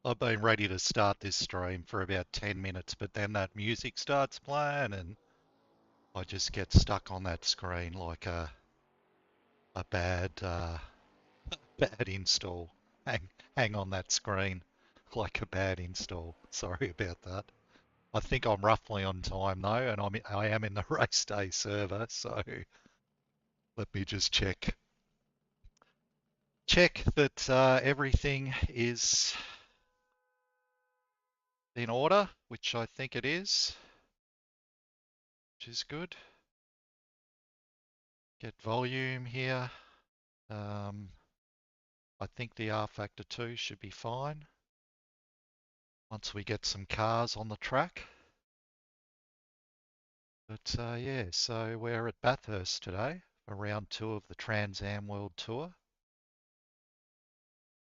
I've been ready to start this stream for about 10 minutes, but then that music starts playing and I just get stuck on that screen like a bad install. Hang on that screen like a bad install. Sorry about that. I think I'm roughly on time though, and I am in the race day server, so let me just check that everything is in order, which I think it is, which is good. Get volume here. I think the R factor 2 should be fine once we get some cars on the track. But yeah, so we're at Bathurst today for round 2 of the Trans Am World Tour.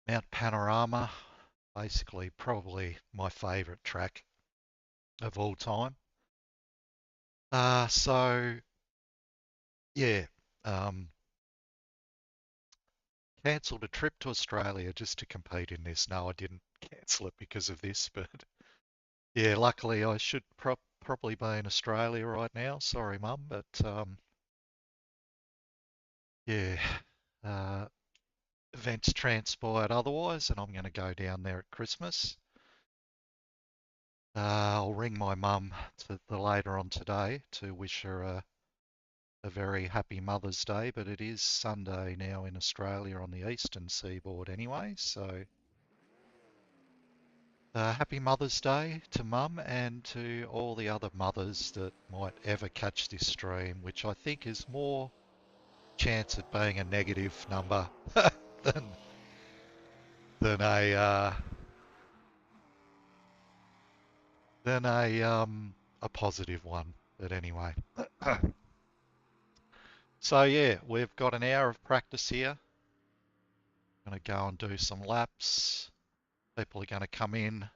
Mount Panorama, basically probably my favourite track of all time. So yeah, um, cancelled a trip to Australia just to compete in this. No, I didn't cancel it because of this, but yeah, luckily I should probably be in Australia right now. Sorry, Mum, but yeah, uh, events transpired otherwise, and I'm going to go down there at Christmas. I'll ring my mum later on today to wish her a very happy Mother's Day, but it is Sunday now in Australia on the eastern seaboard anyway, so happy Mother's Day to Mum and to all the other mothers that might ever catch this stream, which I think is more chance of being a negative number than than a a positive one. But anyway, so yeah, we've got an hour of practice here. I'm going to go and do some laps. People are going to come in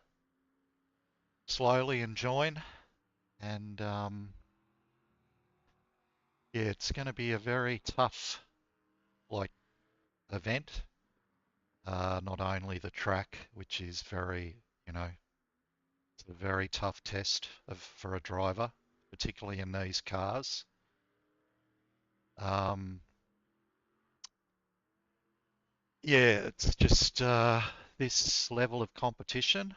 slowly and join, and yeah, it's going to be a very tough like event. Not only the track, which is very, it's a very tough test for a driver, particularly in these cars. Um, yeah, it's just this level of competition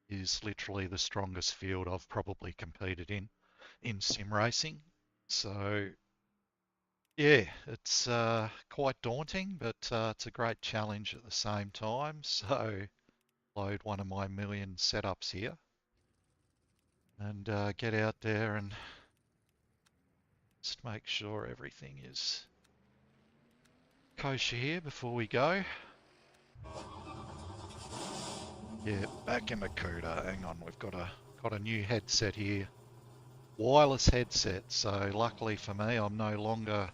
is literally the strongest field I've probably competed in sim racing. So yeah, it's quite daunting, but it's a great challenge at the same time. So load one of my million setups here and get out there and just make sure everything is kosher here before we go. Yeah, back in the Cuda. Hang on, we've got a new headset here, wireless headset. So luckily for me, I'm no longer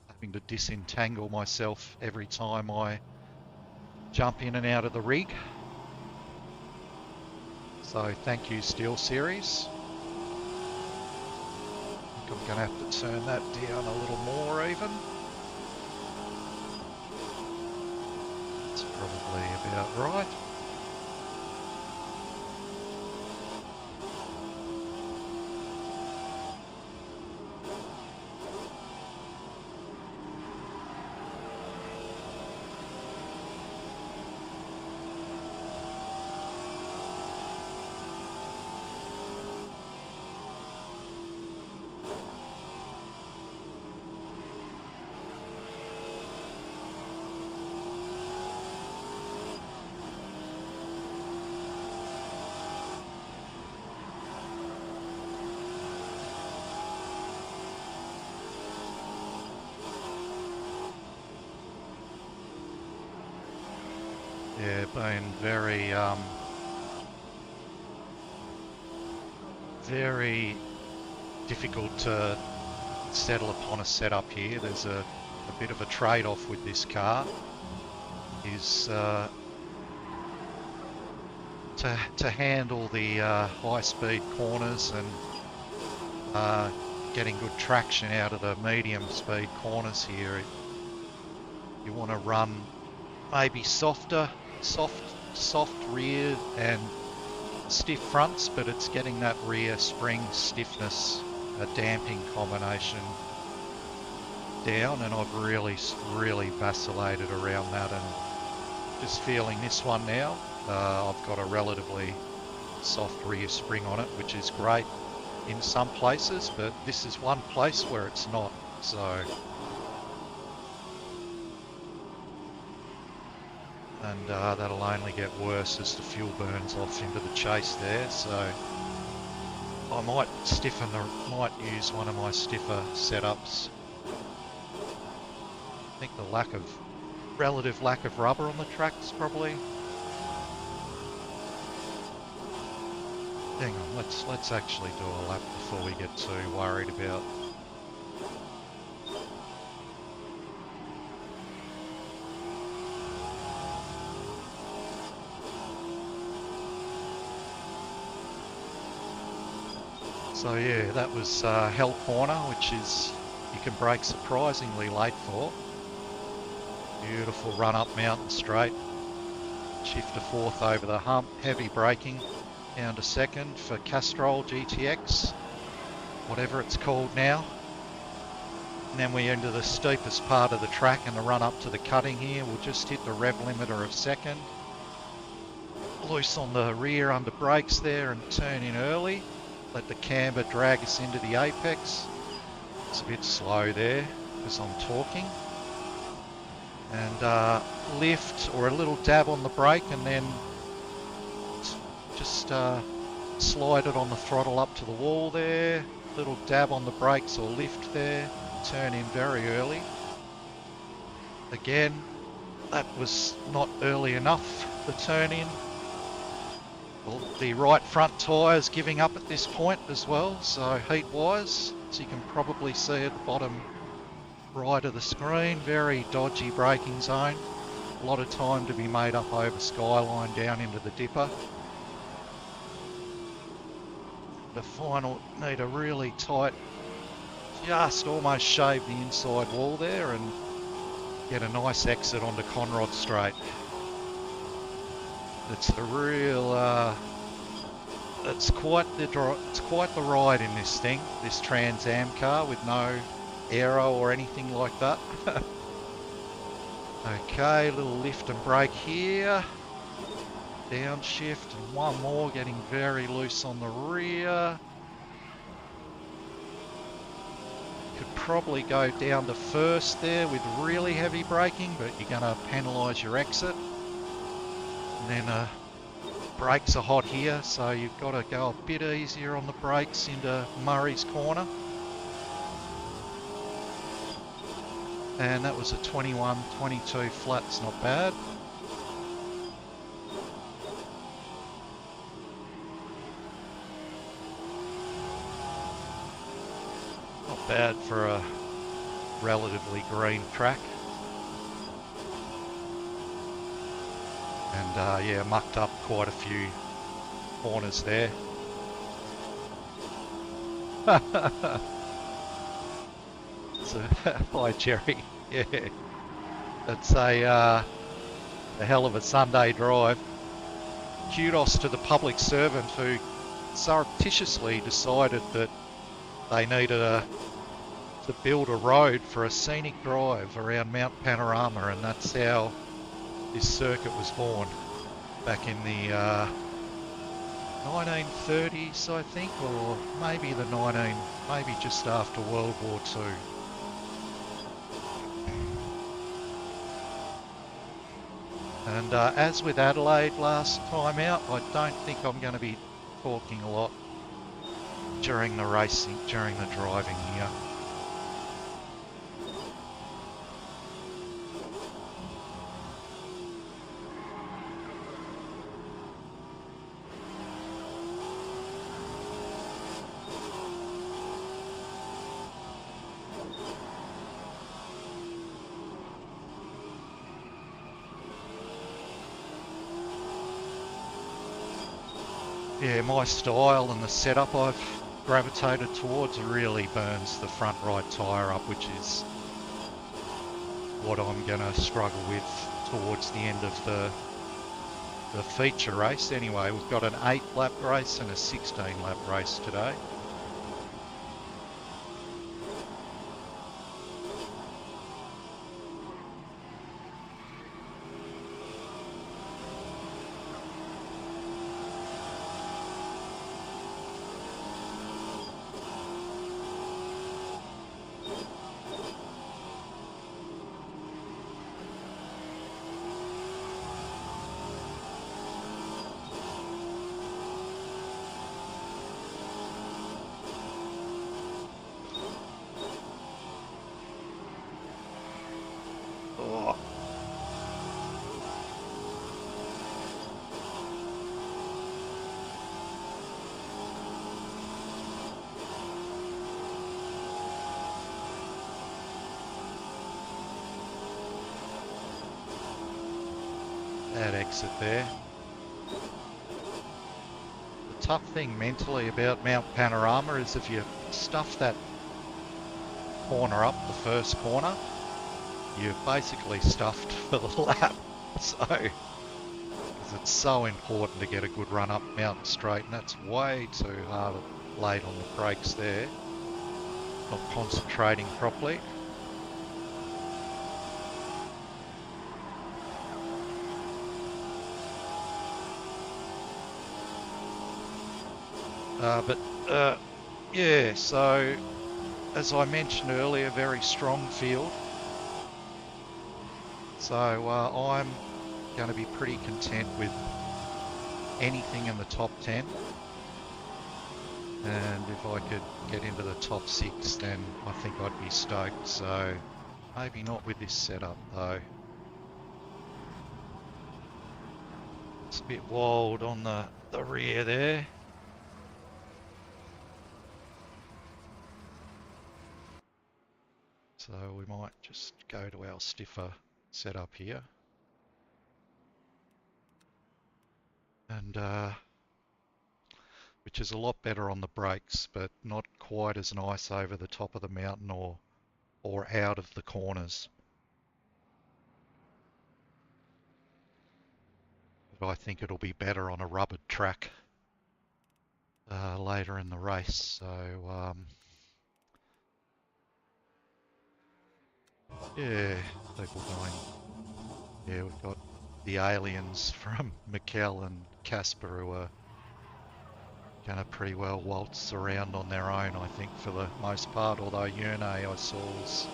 having to disentangle myself every time I jump in and out of the rig. So thank you, SteelSeries. I think I'm going to have to turn that down a little more even. That's probably about right. Yeah, been very difficult to settle upon a setup here. There's a bit of a trade-off with this car. Is to handle the high-speed corners and getting good traction out of the medium-speed corners here. You want to run maybe soft soft rear and stiff fronts, but it's getting that rear spring stiffness, a damping combination down, and I've really vacillated around that, and just feeling this one now. I've got a relatively soft rear spring on it, which is great in some places, but this is one place where it's not. So, and that'll only get worse as the fuel burns off into the chase there. So I might use one of my stiffer setups. I think the relative lack of rubber on the track is probably. Hang on, let's actually do a lap before we get too worried about. So yeah, that was Hell Corner, which is, you can brake surprisingly late for. Beautiful run up mountain straight. Shift to fourth over the hump, heavy braking. Down to second for Castrol GTX, whatever it's called now. And then we enter the steepest part of the track and the run up to the cutting here. We'll just hit the rev limiter of second. Loose on the rear under brakes there and turn in early. Let the camber drag us into the apex. It's a bit slow there because I'm talking. And lift or a little dab on the brake, and then just slide it on the throttle up to the wall there, little dab on the brakes or lift there, turn in very early. Again, that was not early enough, the turn in. Well, the right front tyre's giving up at this point as well, so heat wise, as you can probably see at the bottom right of the screen, very dodgy braking zone. A lot of time to be made up over Skyline down into the dipper. The final, need a really tight, just almost shave the inside wall there and get a nice exit onto Conrod Straight. It's the real, it's quite the ride in this thing, this Trans Am car with no aero or anything like that. Okay, little lift and brake here. Downshift and one more, getting very loose on the rear. Could probably go down to first there with really heavy braking, but you're going to penalise your exit. And then brakes are hot here, so you've got to go a bit easier on the brakes into Murray's Corner. And that was a 21-22 flat, it's not bad. Not bad for a relatively green track. And yeah, mucked up quite a few corners there. So, hi Jerry, yeah, it's a hell of a Sunday drive. Kudos to the public servant who surreptitiously decided that they needed to build a road for a scenic drive around Mount Panorama, and that's how this circuit was born back in the 1930s, I think, or maybe maybe just after World War II. And as with Adelaide last time out, I don't think I'm going to be talking a lot during the driving here. Yeah, my style and the setup I've gravitated towards really burns the front right tyre up, which is what I'm going to struggle with towards the end of the the feature race. Anyway, we've got an 8-lap race and a 16-lap race today. That exit there. The tough thing mentally about Mount Panorama is if you stuff that corner up, the first corner, you're basically stuffed for the lap. So, because it's so important to get a good run up Mountain Straight, and that's way too hard late on the brakes there. Not concentrating properly. Yeah, so as I mentioned earlier, very strong field. So I'm going to be pretty content with anything in the top 10. And if I could get into the top 6, then I think I'd be stoked. So maybe not with this setup though. It's a bit wild on the rear there. So we might just go to our stiffer setup here. And which is a lot better on the brakes, but not quite as nice over the top of the mountain or out of the corners. But I think it'll be better on a rubbered track later in the race. So yeah, people going. Yeah, we've got the aliens from Mikkel and Casper who are going to pretty well waltz around on their own, I think, for the most part. Although Yerne I saw was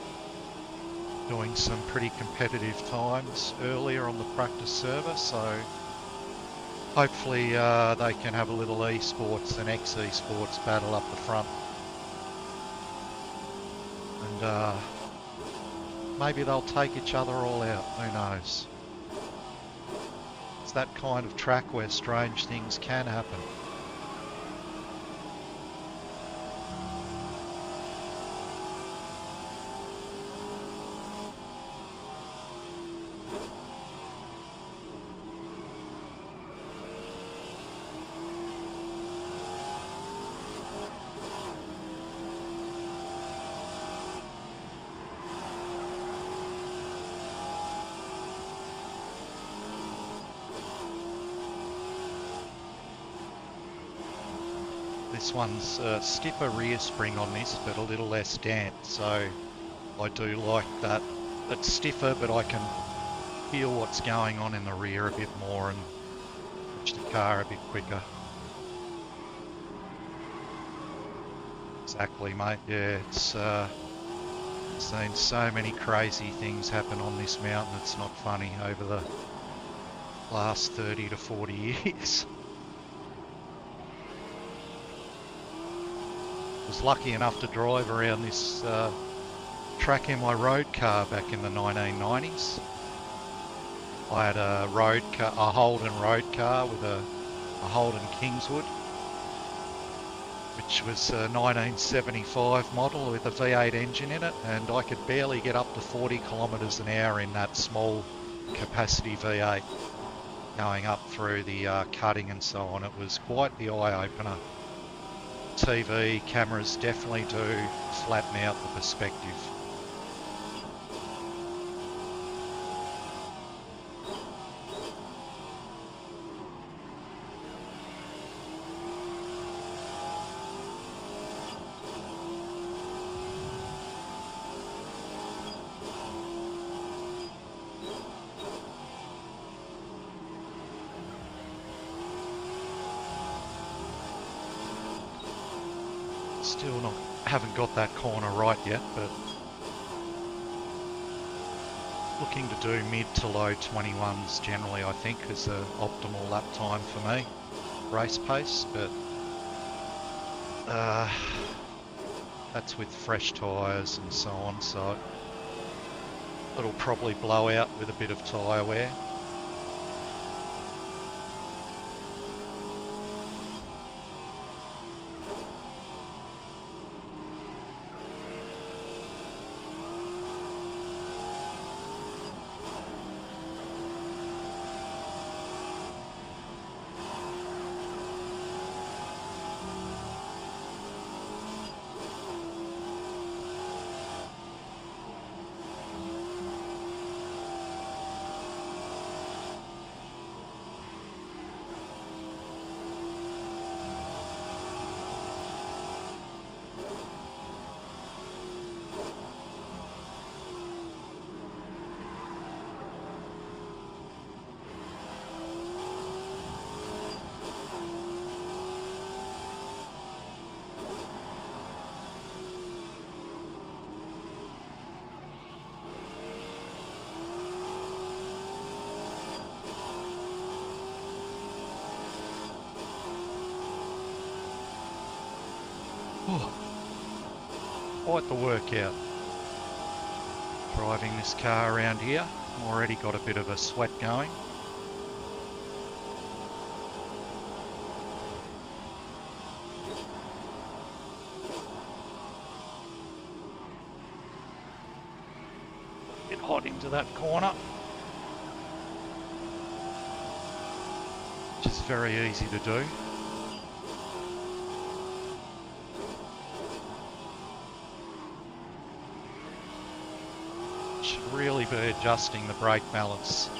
doing some pretty competitive times earlier on the practice server, so hopefully they can have a little esports and ex-esports battle up the front. And maybe they'll take each other all out, who knows. It's that kind of track where strange things can happen. This one's a stiffer rear spring on this, but a little less damp, so I do like that. It's stiffer, but I can feel what's going on in the rear a bit more and push the car a bit quicker. Exactly, mate. Yeah, it's seen so many crazy things happen on this mountain. It's not funny over the last 30 to 40 years. Was lucky enough to drive around this track in my road car back in the 1990s. I had a Holden road car with a Holden Kingswood, which was a 1975 model with a V8 engine in it, and I could barely get up to 40 kilometres an hour in that small capacity V8 going up through the cutting and so on. It was quite the eye-opener. TV cameras definitely do flatten out the perspective. Still not, haven't got that corner right yet, but looking to do mid to low 21s generally, I think, is the optimal lap time for me, race pace, but that's with fresh tyres and so on, so it'll probably blow out with a bit of tyre wear. Quite the workout. Driving this car around here, already got a bit of a sweat going. Bit hot into that corner, which is very easy to do. Really be adjusting the brake balance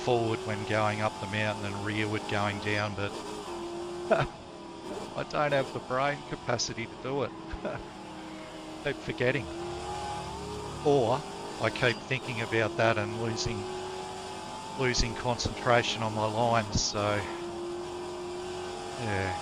forward when going up the mountain and rearward going down, but I don't have the brain capacity to do it. Keep forgetting, or I keep thinking about that and losing concentration on my lines. So yeah.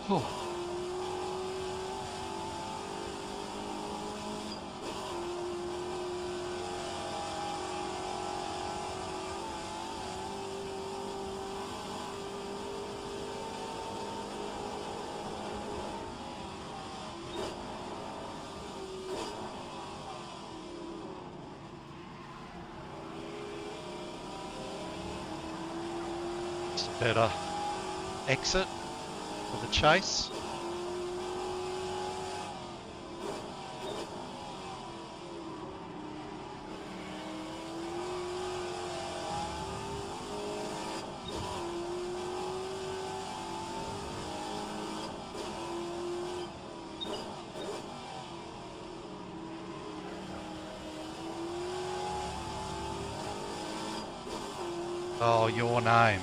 Oh. It's a better exit for the chase. Oh, your name.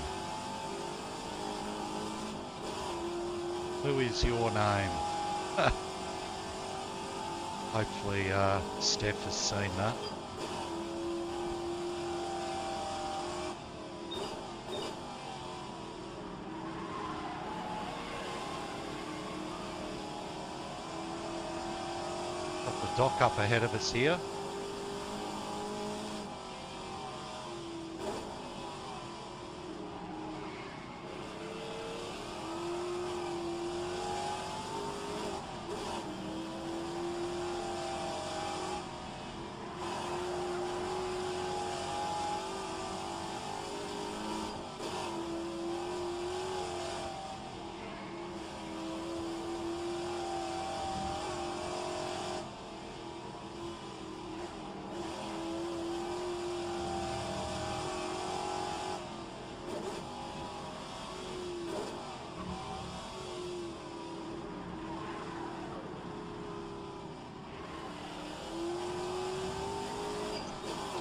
Who is your name? Hopefully Steph has seen that. dock up ahead of us here.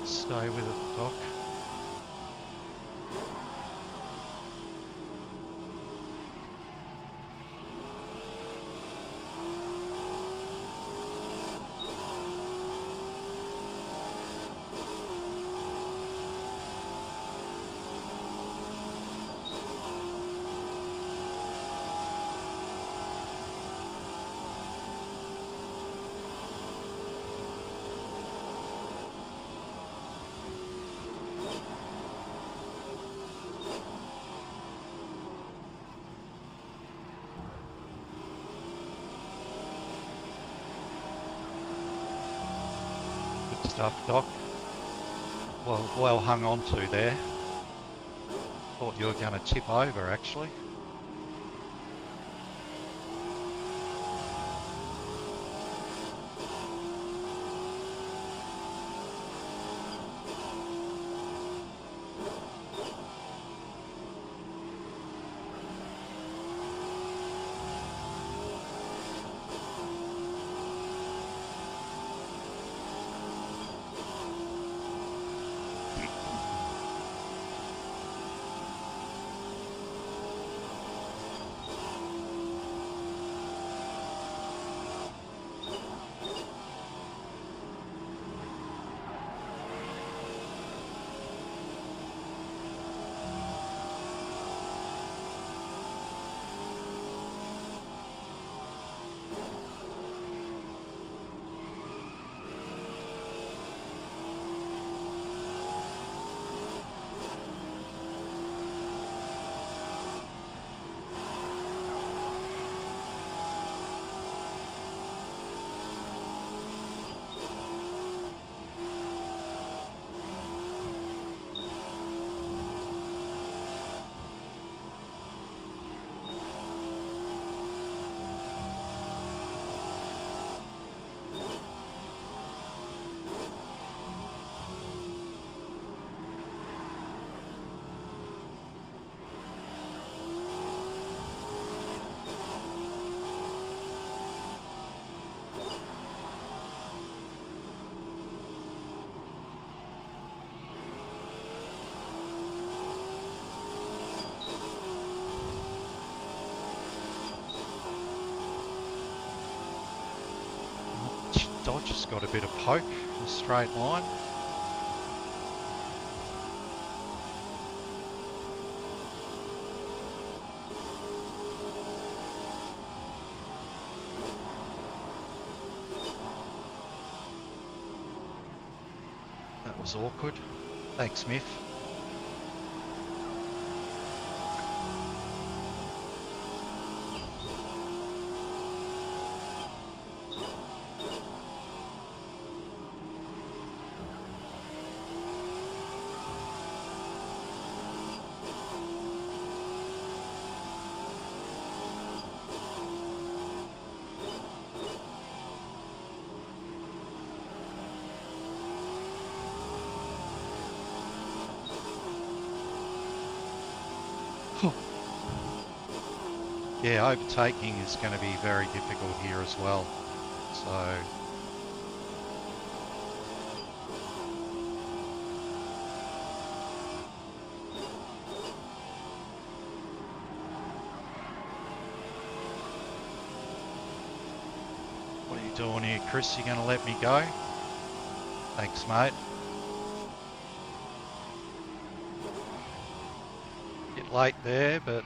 Stay with it, Doc. Good stuff, Doc. Well hung on to there. Thought you were going to tip over, actually. Dodge has got a bit of poke in a straight line. That was awkward. Thanks, Smith. Yeah, overtaking is going to be very difficult here as well. So what are you doing here, Chris? You going to let me go? Thanks, mate. Bit late there, but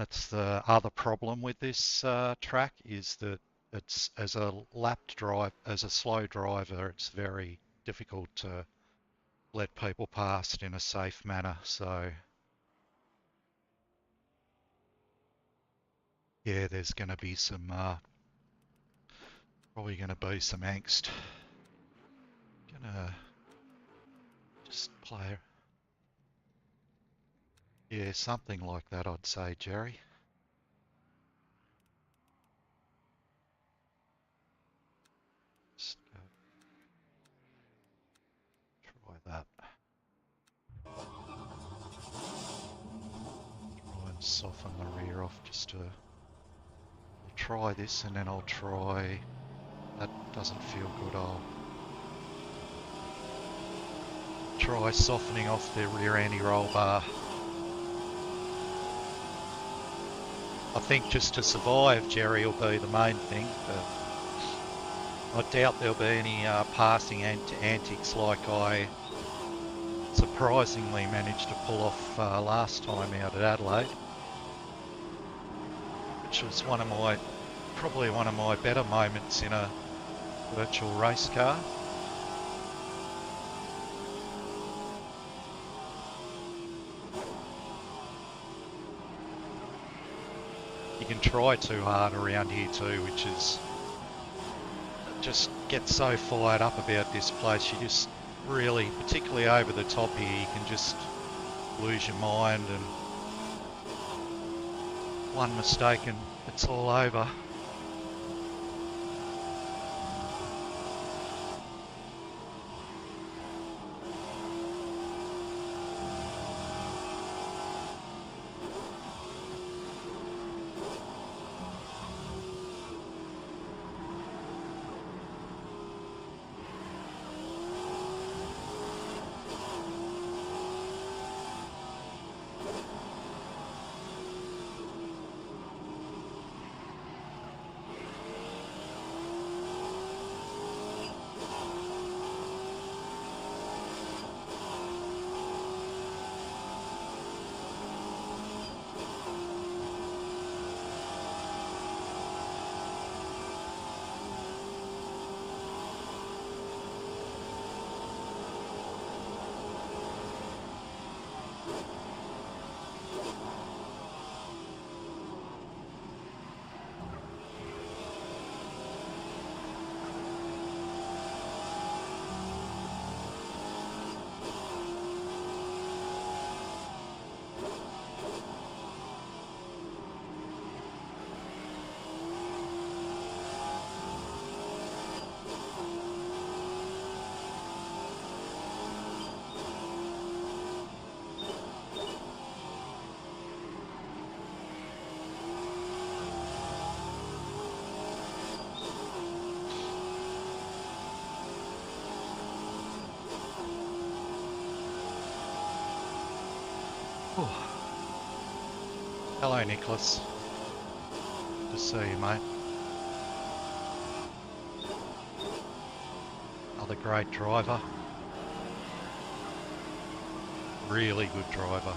That's the other problem with this track, is that it's as a as a slow driver, it's very difficult to let people past in a safe manner. So yeah, there's going to be some probably going to be some angst. Gonna just play, yeah, something like that, I'd say, Jerry. Just try that. Try and soften the rear off just to. I'll try this and then I'll try. That doesn't feel good. I'll try softening off the rear anti-roll bar. I think just to survive, Jerry, will be the main thing, but I doubt there'll be any passing antics like I surprisingly managed to pull off last time out at Adelaide, which was probably one of my better moments in a virtual race car. You can try too hard around here too, which is just get so fired up about this place. You just really, particularly over the top here, you can just lose your mind, and one mistake and it's all over. Oh. Hello, Nicholas. Good to see you, mate. Another great driver. Really good driver.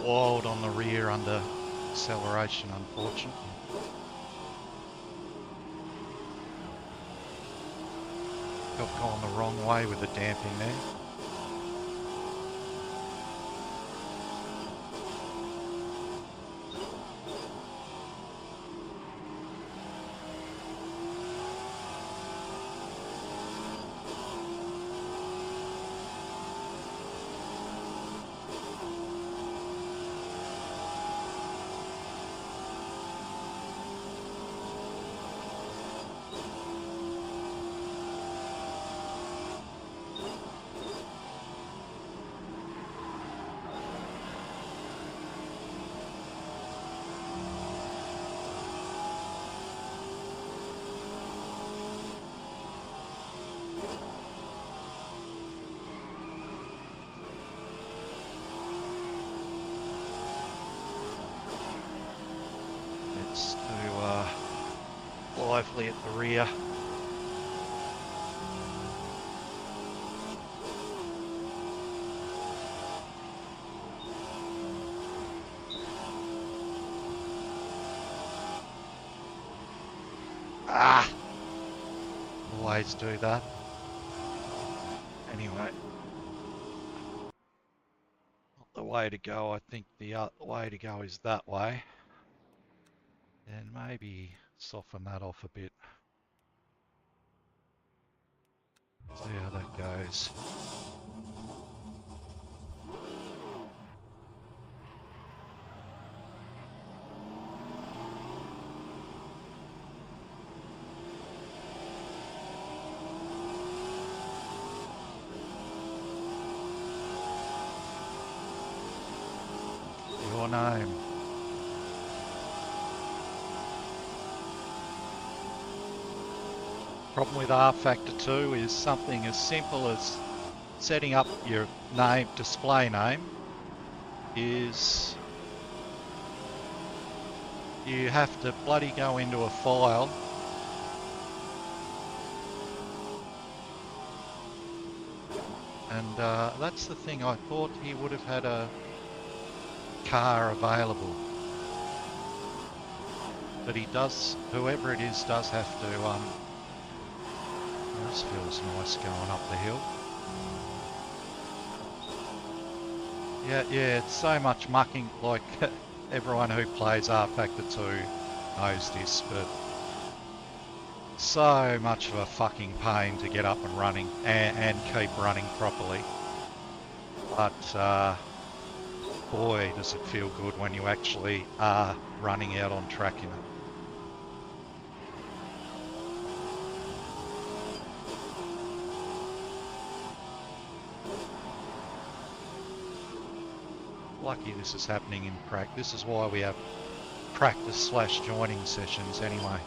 wild on the rear under acceleration, unfortunately. Got gone the wrong way with the damping there. It's too lively at the rear. Ah! Always do that. Anyway. Not the way to go. I think the way to go is that way. And maybe soften that off a bit. See how that goes. Your name. Problem with R Factor 2 is something as simple as setting up your name, display name, is you have to bloody go into a file and that's the thing. I thought he would have had a car available, but he does, whoever it is does have to this feels nice going up the hill. Yeah, it's so much mucking, like everyone who plays R Factor 2 knows this, but so much of a fucking pain to get up and running and keep running properly. But boy, does it feel good when you actually are running out on track in it. Lucky this is happening in practice. This is why we have practice/joining sessions anyway.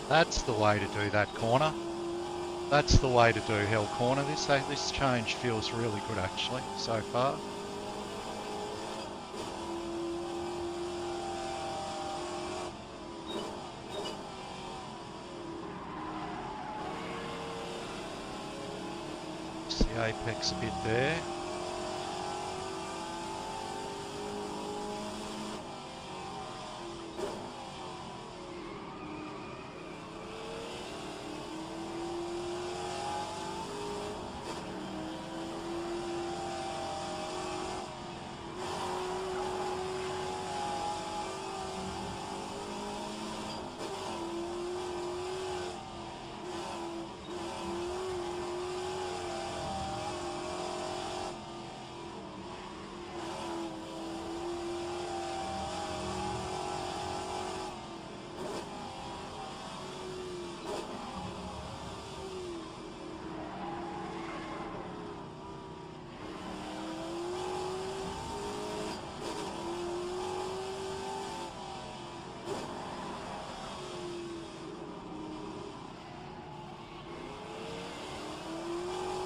That's the way to do that corner. That's the way to do Hell Corner. This change feels really good actually so far. See apex a bit there.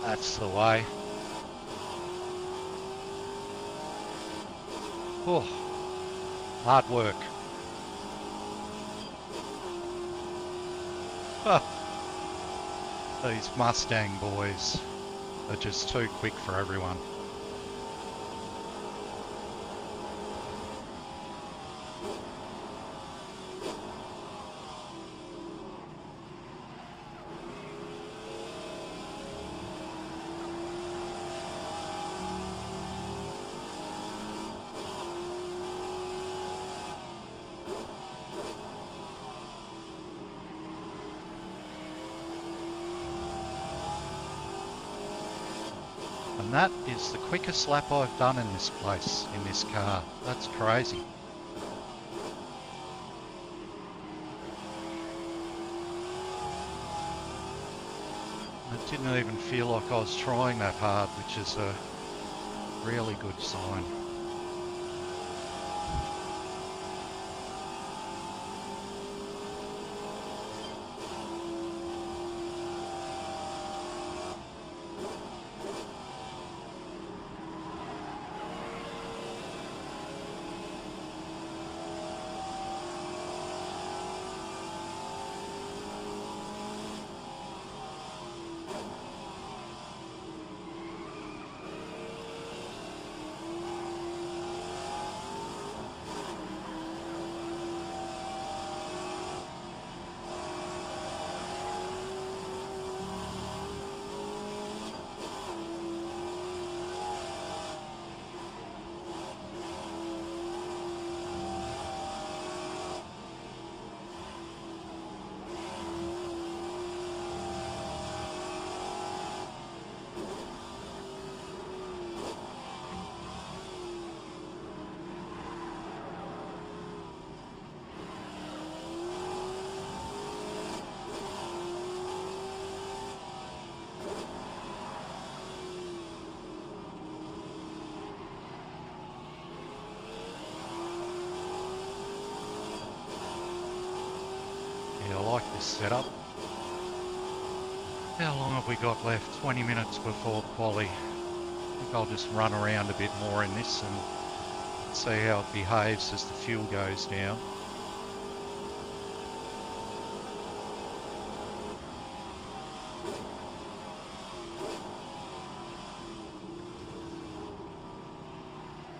That's the way. Oh, hard work. These Mustang boys are just too quick for everyone. And that is the quickest lap I've done in this place, in this car. That's crazy. It didn't even feel like I was trying that hard, which is a really good sign. Yeah, I like this setup. How long have we got left? 20 minutes before quali. I think I'll just run around a bit more in this and see how it behaves as the fuel goes down.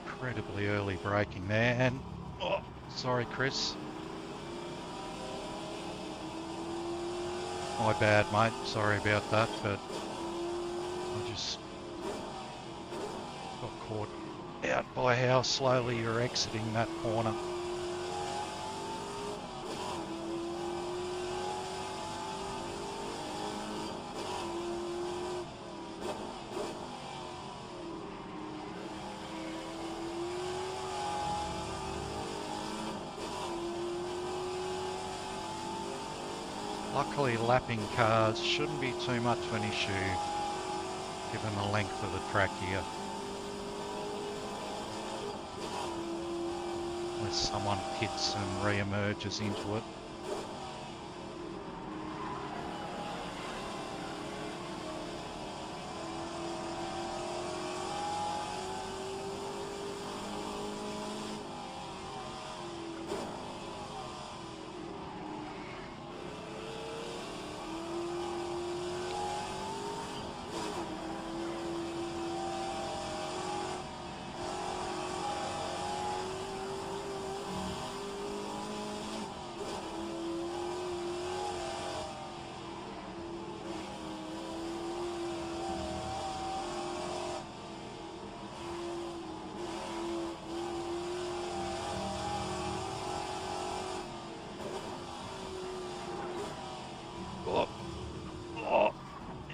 Incredibly early braking there, and oh, sorry Chris. My bad mate, sorry about that, but I just got caught out by how slowly you're exiting that corner. Luckily, lapping cars shouldn't be too much of an issue, given the length of the track here. Unless someone pits and re-emerges into it.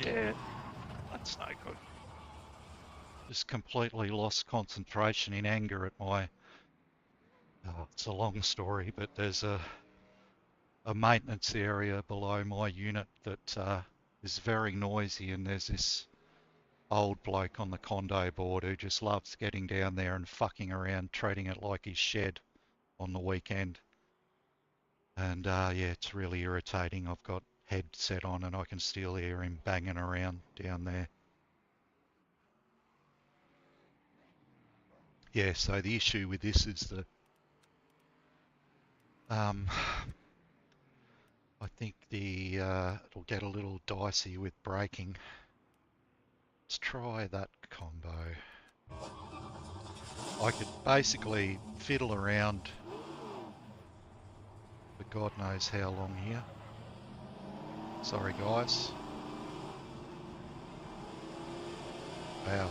Yeah, that's no good. Just completely lost concentration in anger at my... Oh, it's a long story, but there's a maintenance area below my unit that is very noisy, and there's this old bloke on the condo board who just loves getting down there and fucking around, treating it like his shed on the weekend. And yeah, it's really irritating. I've got headset on and I can still hear him banging around down there. Yeah, so the issue with this is that I think it'll get a little dicey with braking. Let's try that combo. I could basically fiddle around for God knows how long here. Sorry guys. Wow.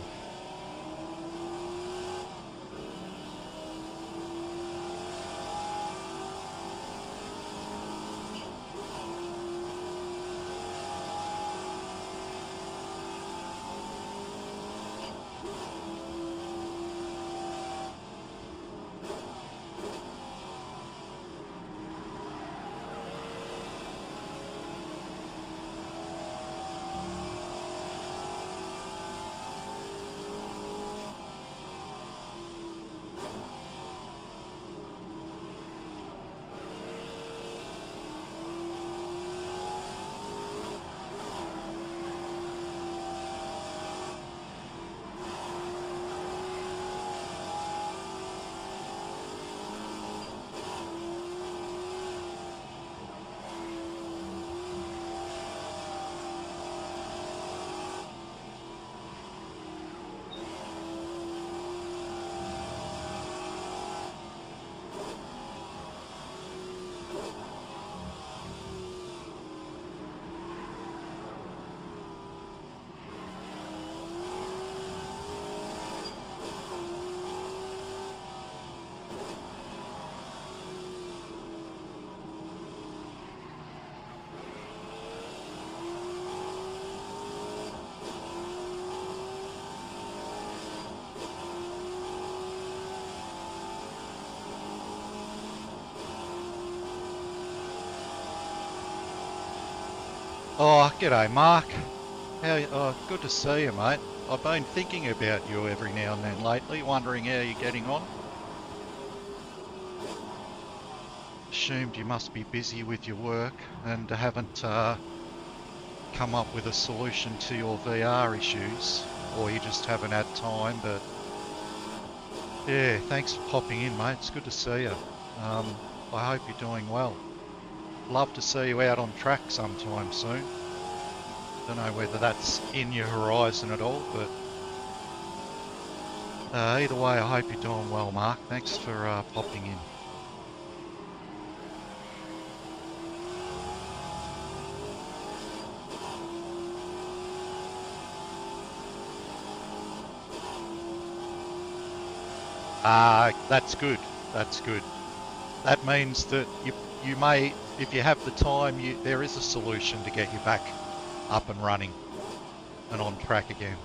Oh, g'day Mark. Good to see you, mate. I've been thinking about you every now and then lately, wondering how you're getting on. Assumed you must be busy with your work and haven't come up with a solution to your VR issues, or you just haven't had time, but yeah, thanks for popping in, mate. It's good to see you. I hope you're doing well. Love to see you out on track sometime soon. Don't know whether that's in your horizon at all, but either way, I hope you're doing well, Mark. Thanks for popping in. That's good. That's good. That means that you may, if you have the time, there is a solution to get you back up and running and on track again.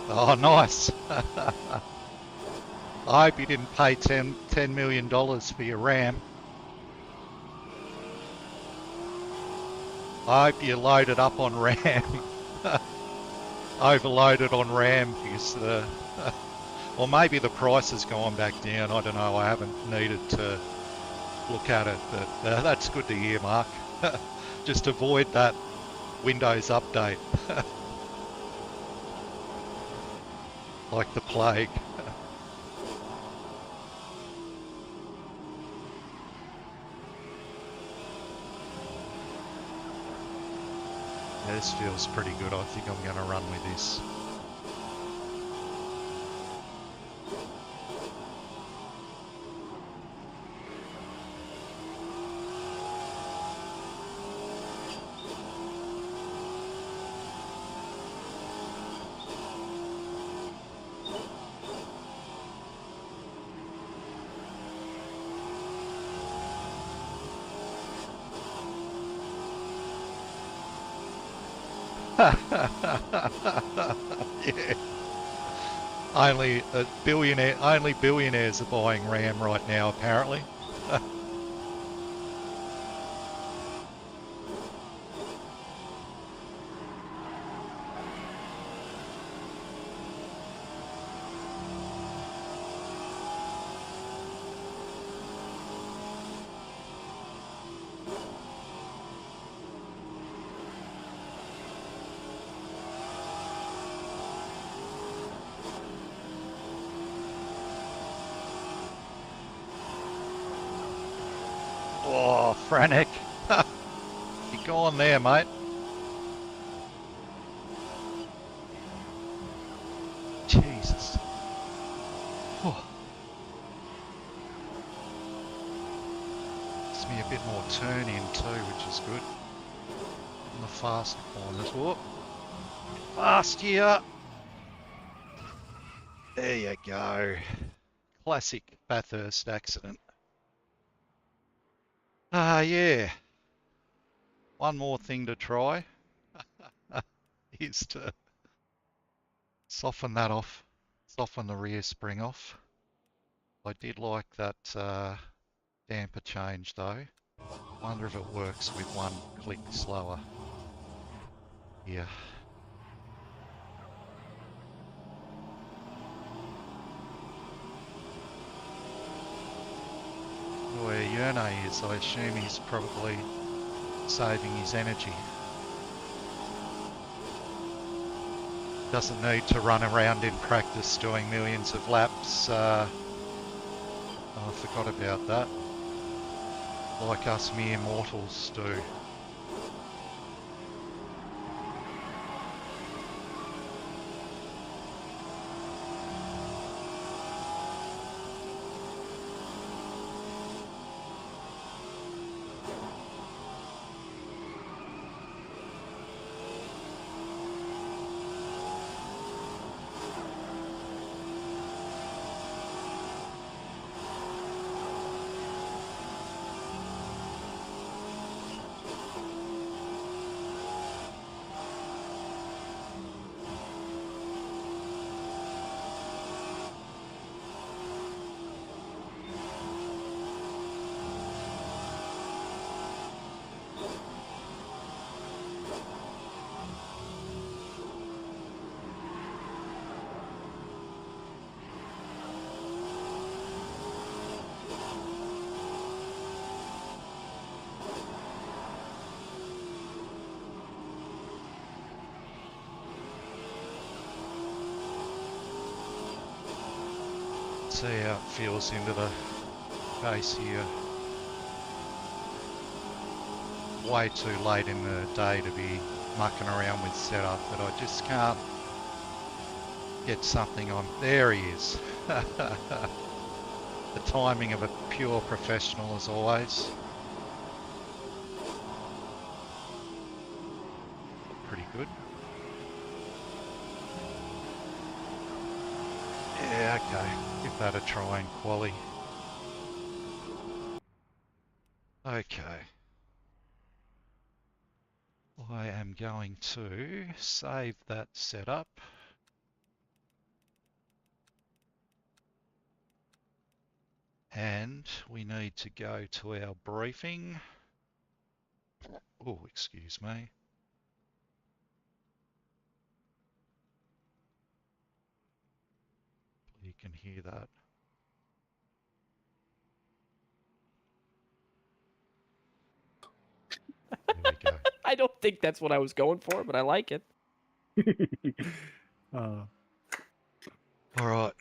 Oh, nice. I hope you didn't pay $10 million for your RAM. I hope you loaded up on RAM. Overloaded on RAM because or maybe the price has gone back down. I don't know. I haven't needed to look at it, but that's good to hear, Mark. Just avoid that Windows update. Like the plague. Yeah, this feels pretty good. I think I'm going to run with this. Yeah. Only billionaires are buying RAM right now, apparently. Oh, Frantic. You're gone there, mate. Jesus. Oh. Gives me a bit more turn in too, which is good. In the fast corners. Whoop. Fast here. There you go. Classic Bathurst accident. Yeah. One more thing to try is to soften that off, soften the rear spring off. I did like that damper change though. Wonder if it works with one click slower. Yeah. Where Yerne is, I assume he's probably saving his energy. Doesn't need to run around in practice doing millions of laps. Oh, I forgot about that. Like us mere mortals do. See how it feels into the base here. Way too late in the day to be mucking around with setup, but I just can't get something on. There he is. The timing of a pure professional as always. Pretty good. Yeah, okay. Give that a try in quali. Okay. I am going to save that setup. And we need to go to our briefing. Oh, excuse me. You can hear that. There we go. I don't think that's what I was going for, but I like it. All right.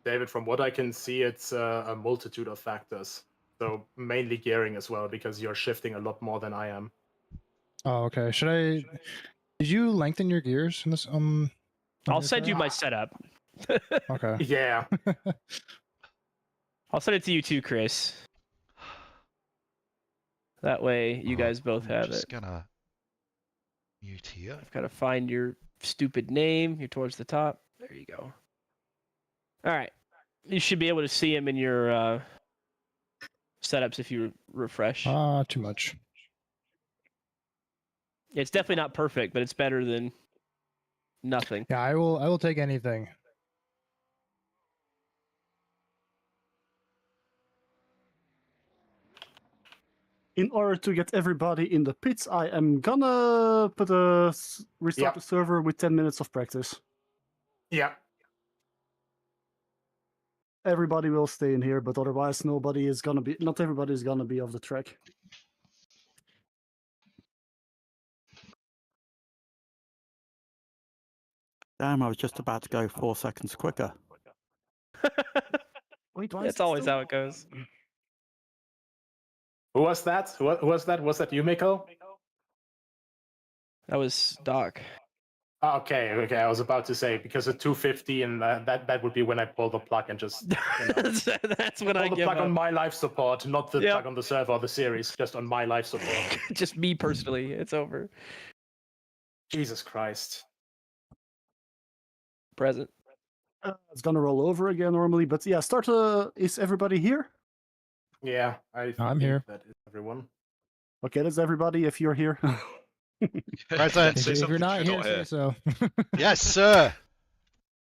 David, from what I can see, it's a multitude of factors. So mainly gearing as well, because you're shifting a lot more than I am. Oh, okay. Should I? Did you lengthen your gears in this? I'll send you my setup. Okay. Yeah. I'll send it to you too, Chris. That way you guys both have it. I'm just gonna mute here. I've got to find your stupid name. You're towards the top. There you go. All right. You should be able to see him in your setups if you refresh. Too much. It's definitely not perfect, but it's better than nothing. Yeah, I will take anything. In order to get everybody in the pits, I am gonna restart the server with 10 minutes of practice. Yeah. Everybody will stay in here, but otherwise not everybody is gonna be off the track. Damn, I was just about to go 4 seconds quicker. Wait, why That's always how it goes. Who was that? Who was that? Was that you, Miko? That was Doc. Okay. I was about to say because at 250, and that would be when I pull the plug and just That's when I pull the give plug up. on my life support, not the plug on the server or the series, just on my life support. Just me personally. It's over. Jesus Christ. Present. It's gonna roll over again normally, but yeah, start. Is everybody here? Yeah, I'm think here. That is everyone. Okay, that's everybody. If you're here. Present. If you're not here, say so. Yes, sir.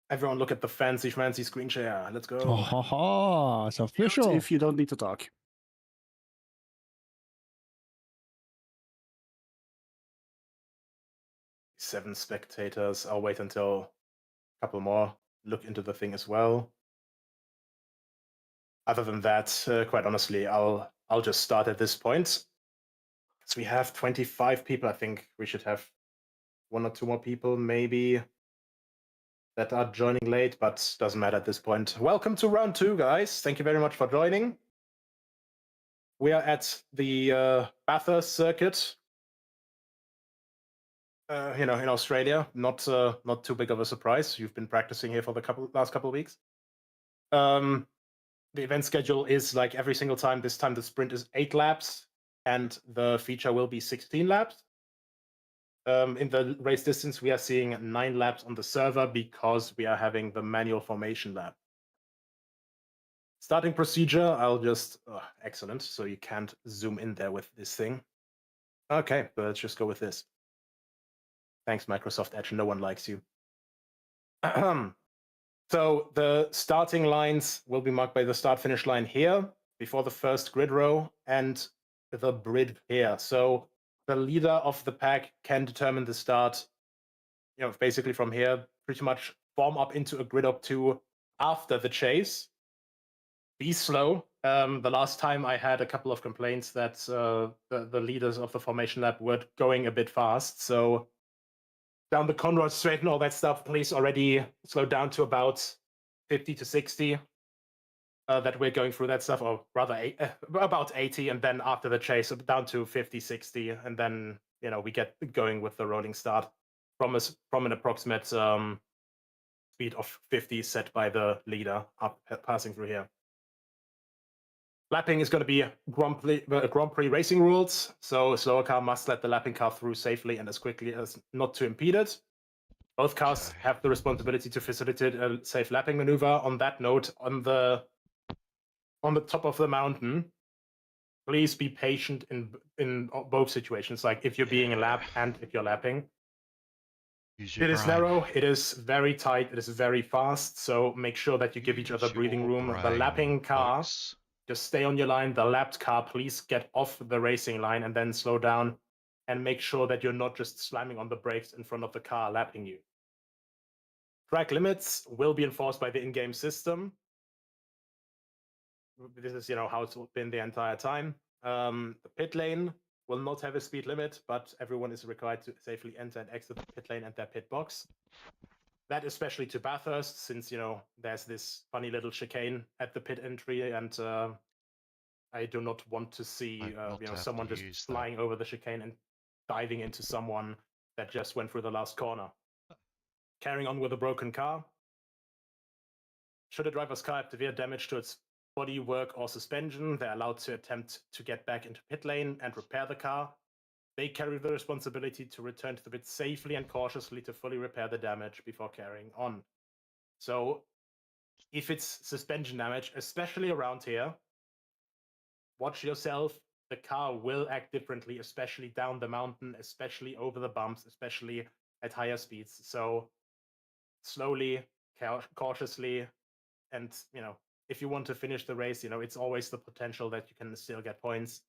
Everyone, look at the fancy screen share. Let's go. Oh, ha, ha, it's official. If you don't need to talk. Seven spectators. I'll wait until a couple more look into the thing as well. Other than that, quite honestly, I'll just start at this point. So we have 25 people. I think we should have 1 or 2 more people, maybe, that are joining late, but doesn't matter at this point. Welcome to round 2, guys. Thank you very much for joining. We are at the Bathurst circuit. In Australia, not too big of a surprise. You've been practicing here for the last couple of weeks. The event schedule is like every single time. This time the sprint is 8 laps, and the feature will be 16 laps. In the race distance, we are seeing 9 laps on the server because we are having the manual formation lap. Starting procedure, I'll just... excellent, so you can't zoom in there with this thing. Okay, but let's just go with this. Thanks, Microsoft Edge, no one likes you. So the starting lines will be marked by the start-finish line here, before the first grid row, and the bridge here. So the leader of the pack can determine the start, basically from here, pretty much form up into a grid of 2 after the chase. Be slow. The last time I had a couple of complaints that the leaders of the formation lap were going a bit fast, so down the Conrad straight and all that stuff, please already slow down to about 50 to 60 that we're going through that stuff, or rather about 80, and then after the chase down to 50, 60, and then we get going with the rolling start from an approximate speed of 50 set by the leader passing through here. Lapping is going to be Grand Prix racing rules, so a slower car must let the lapping car through safely and as quickly as not to impede it. Both cars have the responsibility to facilitate a safe lapping maneuver. On that note, on the top of the mountain, please be patient in both situations, like if you're being lapped and if you're lapping. It is narrow, it is very tight, it is very fast, so make sure that you give each other breathing room. The lapping car... Just stay on your line. The lapped car, please get off the racing line and then slow down, and make sure that you're not just slamming on the brakes in front of the car lapping you. Track limits will be enforced by the in-game system. This is, how it's been the entire time. The pit lane will not have a speed limit, but everyone is required to safely enter and exit the pit lane and their pit box. That especially to Bathurst, since, there's this funny little chicane at the pit entry, and I do not want to see, someone just flying over the chicane and diving into someone that just went through the last corner. Carrying on with a broken car. Should a driver's car have severe damage to its bodywork or suspension, they're allowed to attempt to get back into pit lane and repair the car. They carry the responsibility to return to the pit safely and cautiously to fully repair the damage before carrying on. So, if it's suspension damage, especially around here, watch yourself, the car will act differently, especially down the mountain, especially over the bumps, especially at higher speeds. So slowly, cautiously, and if you want to finish the race, it's always the potential that you can still get points,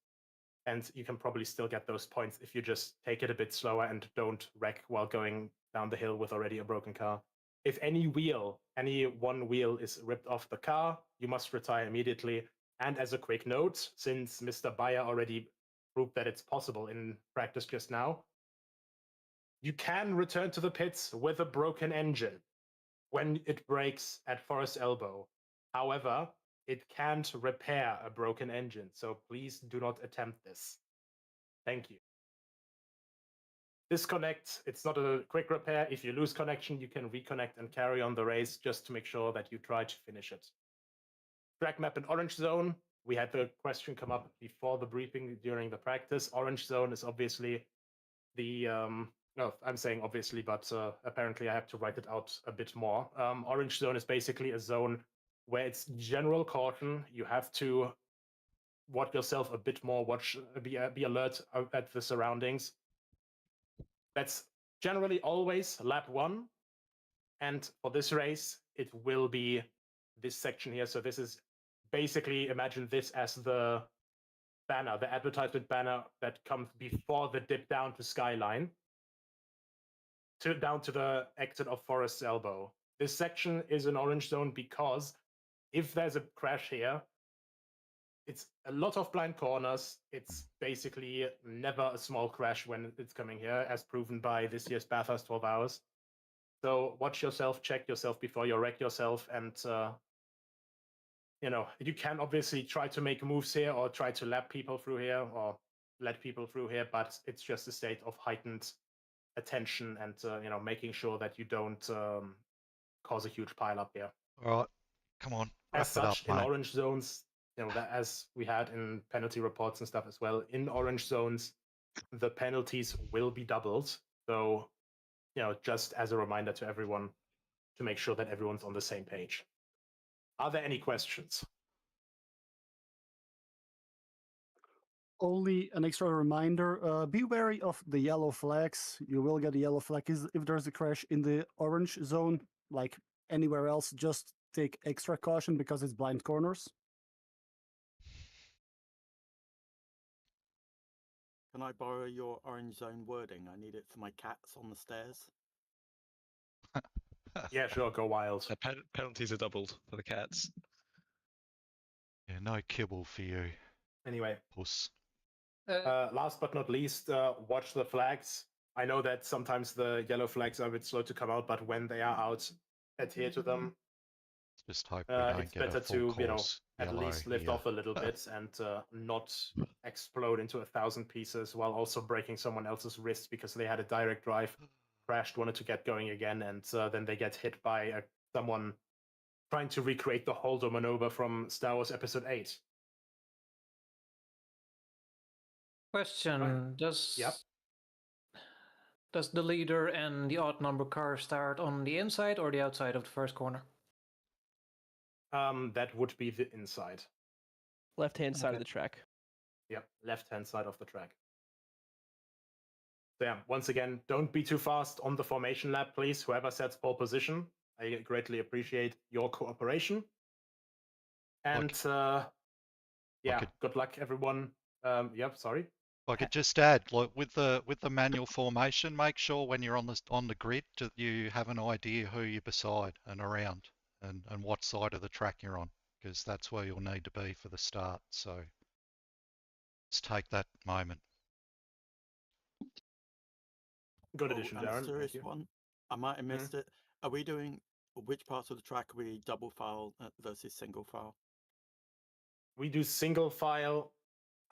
and you can probably still get those points if you just take it a bit slower and don't wreck while going down the hill with already a broken car. If any one wheel is ripped off the car, you must retire immediately. And as a quick note, since Mr. Bayer already proved that it's possible in practice just now, you can return to the pits with a broken engine when it breaks at Forest Elbow. However, it can't repair a broken engine, so please do not attempt this. Thank you. Disconnect, it's not a quick repair. If you lose connection, you can reconnect and carry on the race just to make sure that you try to finish it. Track map in Orange Zone. We had the question come up before the briefing during the practice. Orange Zone is obviously the, no, I'm saying obviously, but apparently I have to write it out a bit more. Orange Zone is basically a zone where it's general caution. You have to watch yourself a bit more, be alert at the surroundings. That's generally always lap 1. And for this race, it will be this section here. So this is basically, imagine this as the banner, the advertisement banner that comes before the dip down to Skyline, down to the exit of Forest Elbow. This section is an orange zone because if there's a crash here, it's a lot of blind corners. It's basically never a small crash when it's coming here, as proven by this year's Bathurst 12 hours. So watch yourself, check yourself before you wreck yourself, and you can obviously try to make moves here or try to lap people through here or let people through here, but it's just a state of heightened attention and making sure that you don't cause a huge pileup here. All right, come on, wrap As it up, such, in mate. orange zones, that as we had in penalty reports and stuff as well, in orange zones, the penalties will be doubled. So, just as a reminder to everyone to make sure that everyone's on the same page. Are there any questions? Only an extra reminder, be wary of the yellow flags. You will get a yellow flag if there's a crash in the orange zone. Like anywhere else, just take extra caution because it's blind corners. Can I borrow your orange zone wording? I need it for my cats on the stairs. Yeah, sure, go wild. The penalties are doubled for the cats. Yeah, no kibble for you, Anyway, puss. last but not least, watch the flags. I know that sometimes the yellow flags are a bit slow to come out, but when they are out, adhere to them. Just hope we don't It's get better a full to, course at yellow least lift here. off a little bit and not explode into 1,000 pieces while also breaking someone else's wrist because they had a direct drive, crashed, wanted to get going again, and then they get hit by someone trying to recreate the Holdo maneuver from Star Wars Episode 8. Question: Yep. Does the leader and the odd number car start on the inside or the outside of the first corner? That would be the inside. Left-hand side of Okay. the track. Yep, left-hand side of the track. So yeah, once again, don't be too fast on the formation lap, please. Whoever sets pole position, I greatly appreciate your cooperation. And good luck, everyone. Yep, sorry. I could just add, like with the manual formation, make sure when you're on the grid that you have an idea who you're beside and around, and what side of the track you're on, because that's where you'll need to be for the start. So let's take that moment. Good addition, and Darren. a serious Thank you. one. I might have missed it. Are we doing which parts of the track are we double file versus single file? We do single file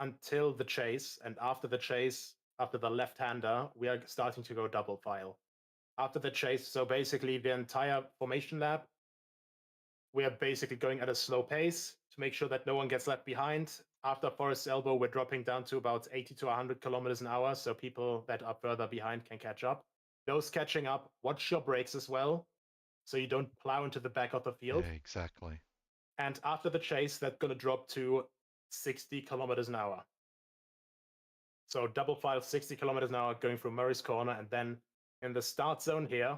until the chase, and after the chase, after the left-hander, we are starting to go double file. After the chase, so basically the entire formation lap, we are basically going at a slow pace to make sure that no one gets left behind. After Forest Elbow, we're dropping down to about 80 to 100 kilometers an hour, so people that are further behind can catch up. Those catching up, watch your brakes as well, so you don't plow into the back of the field. Yeah, exactly. And after the chase, that's going to drop to 60 kilometers an hour. So double file 60 kilometers an hour going through Murray's Corner, and then in the start zone here,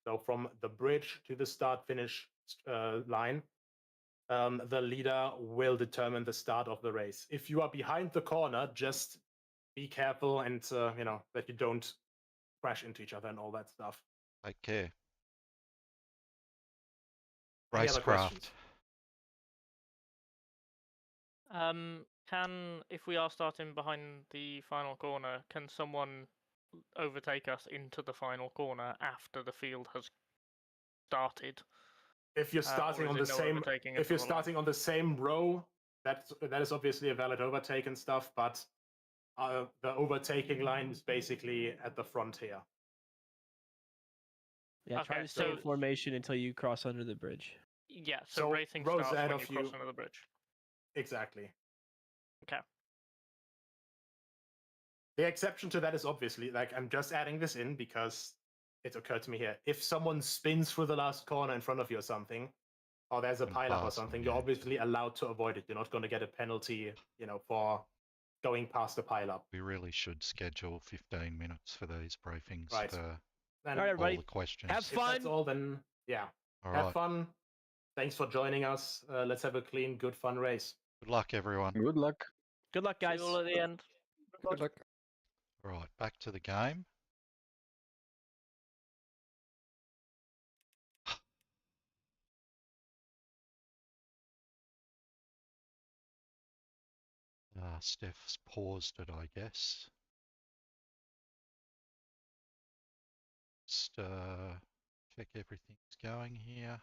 so from the bridge to the start-finish line, the leader will determine the start of the race. If you are behind the corner, just be careful and that you don't crash into each other and all that stuff. Take care. Any other questions? Racecraft. If we are starting behind the final corner, can someone overtake us into the final corner after the field has started? If you're starting on the same row, that is obviously a valid overtake and stuff, but the overtaking line is basically at the front here. Yeah, try to stay in formation until you cross under the bridge. Yeah, so racing starts when you cross under the bridge. Exactly. Okay. The exception to that is obviously, like, I'm just adding this in because it occurred to me here. If someone spins through the last corner in front of you or something, or there's a pileup or something, you're obviously allowed to avoid it. You're not going to get a penalty, for going past the pileup. We really should schedule 15 minutes for these briefings Right. for Then all right, everybody. all the questions. Have fun. If that's all, then yeah. All Have right. fun. Thanks for joining us. Let's have a clean, good, fun race. Good luck, everyone. Good luck. Good luck, guys. See you all at the end. Good luck. All right, back to the game. Steph's paused it, I guess. Just check everything's going here.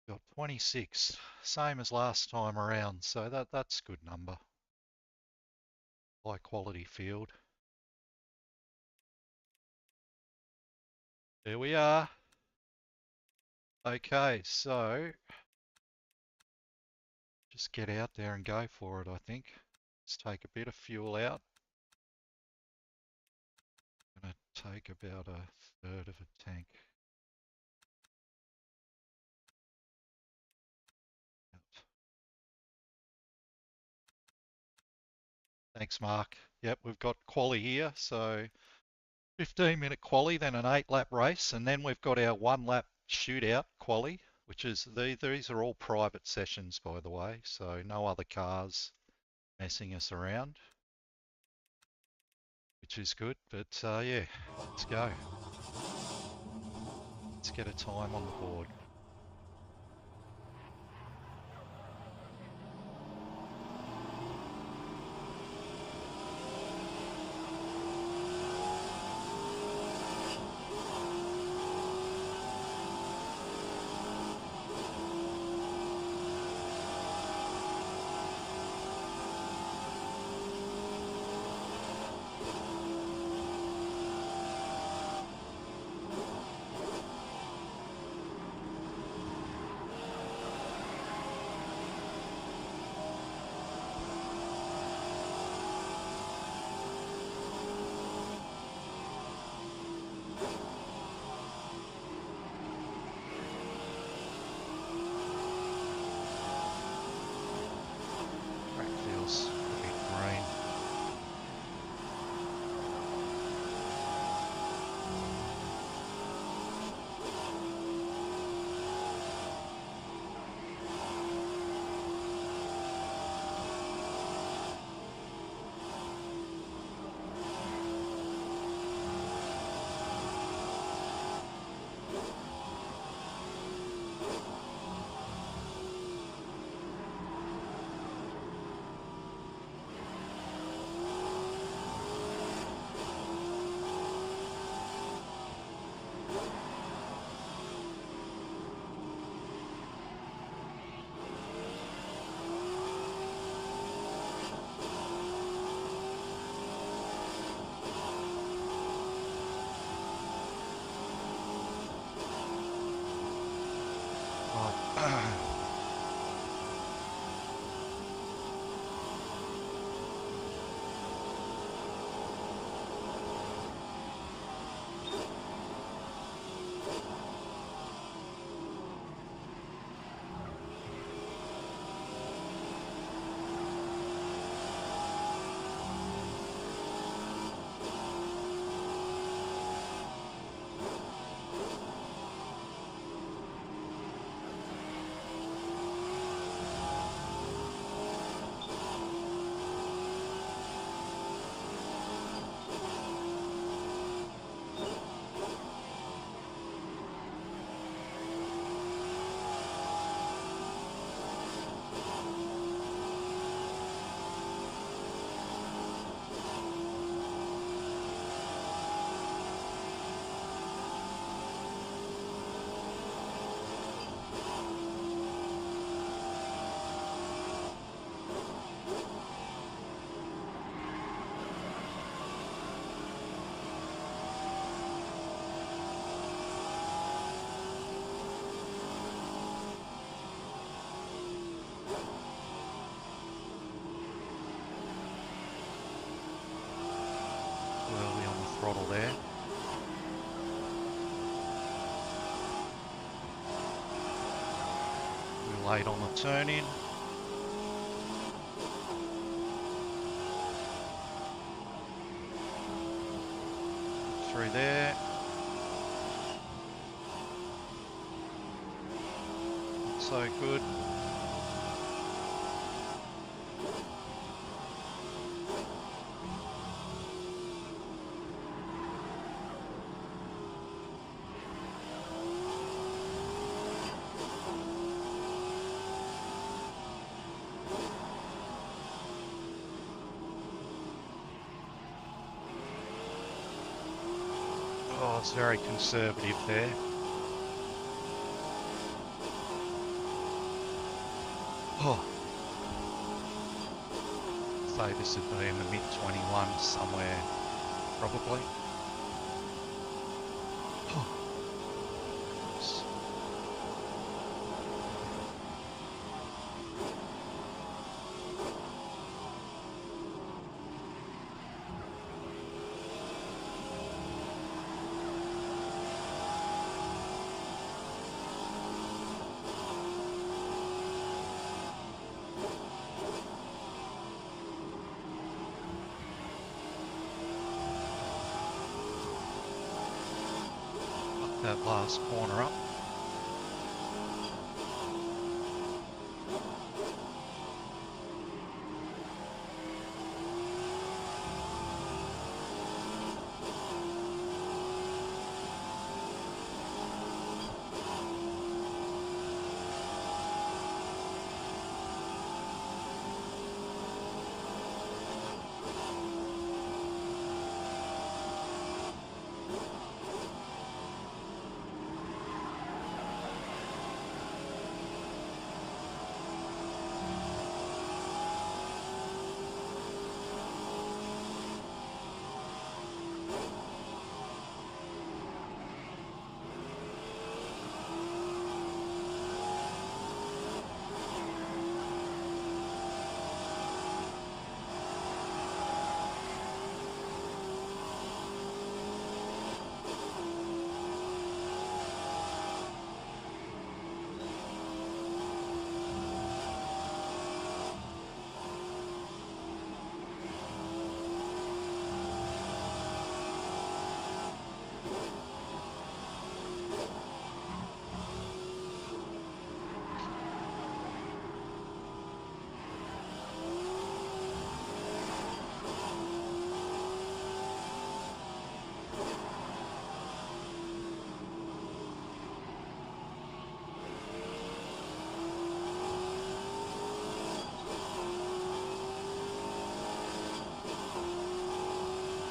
Got 26, same as last time around, so that's a good number. High quality field. There we are. Okay, so just get out there and go for it, I think. Let's take a bit of fuel out. Gonna take about a third of a tank. Thanks, Mark. Yep, we've got quali here, so 15-minute quali, then an 8-lap race, and then we've got our 1-lap shootout quali, which is these are all private sessions, by the way, so no other cars messing us around, which is good. But yeah, let's go. Let's get a time on the board. throttle there. We're late on the turn in. Through there. Not so good. Oh, it's very conservative there. Oh. Say this would be in the mid-21s somewhere, probably. Oh. That last corner up.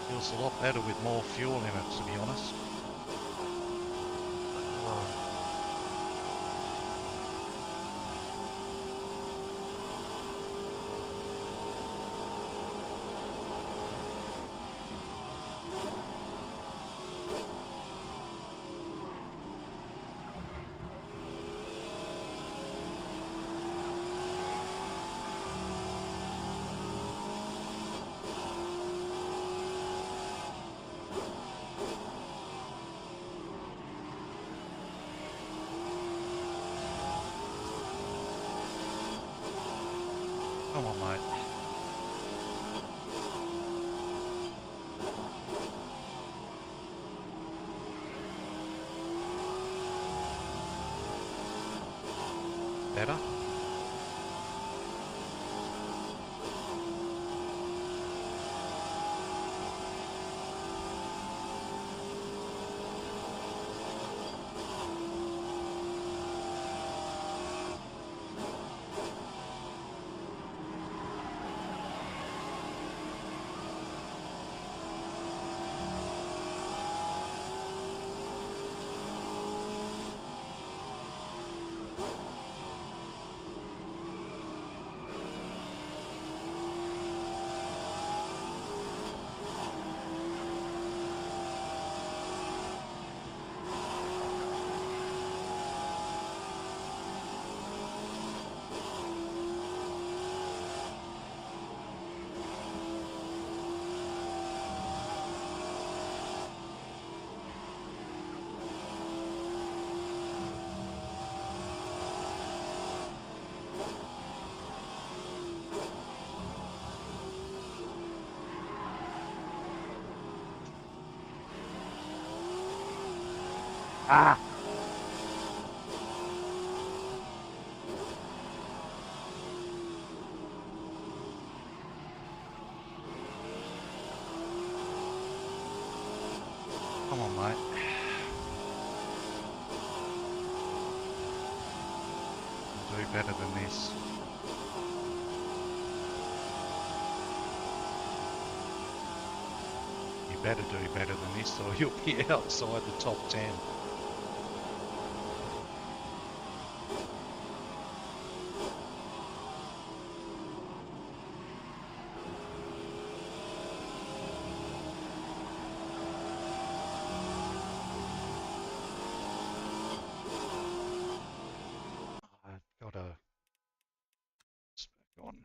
Feels a lot better with more fuel in it, to be honest. Come on, mate. Better. Ah! Come on, mate. Do better than this. You better do better than this or you'll be outside the top 10. I've got a spec on.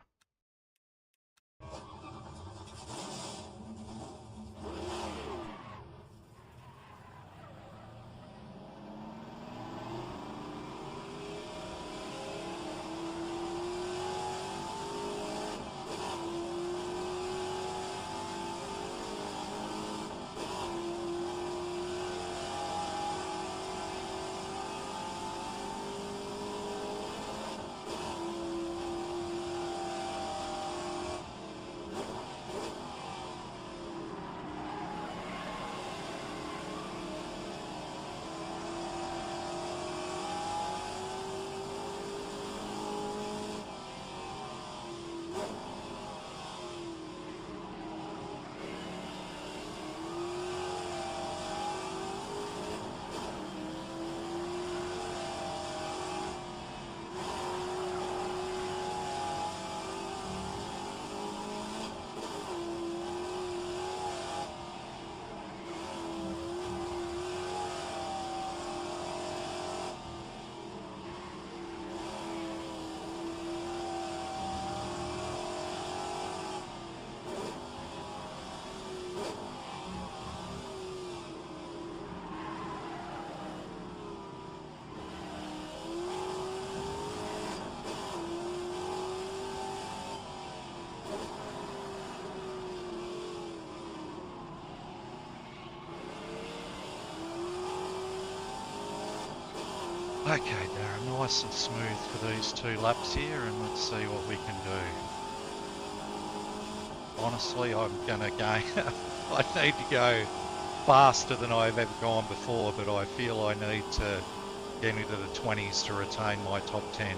Okay, Darren, nice and smooth for these 2 laps here, and let's see what we can do. Honestly, I'm gonna go. I need to go faster than I've ever gone before, but I feel I need to get into the 20s to retain my top 10.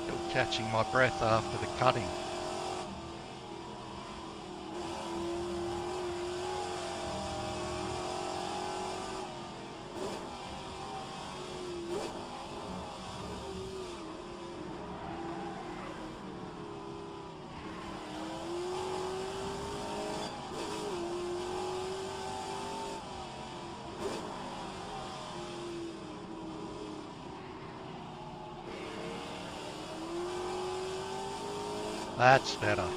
Still catching my breath after the cutting. That's better.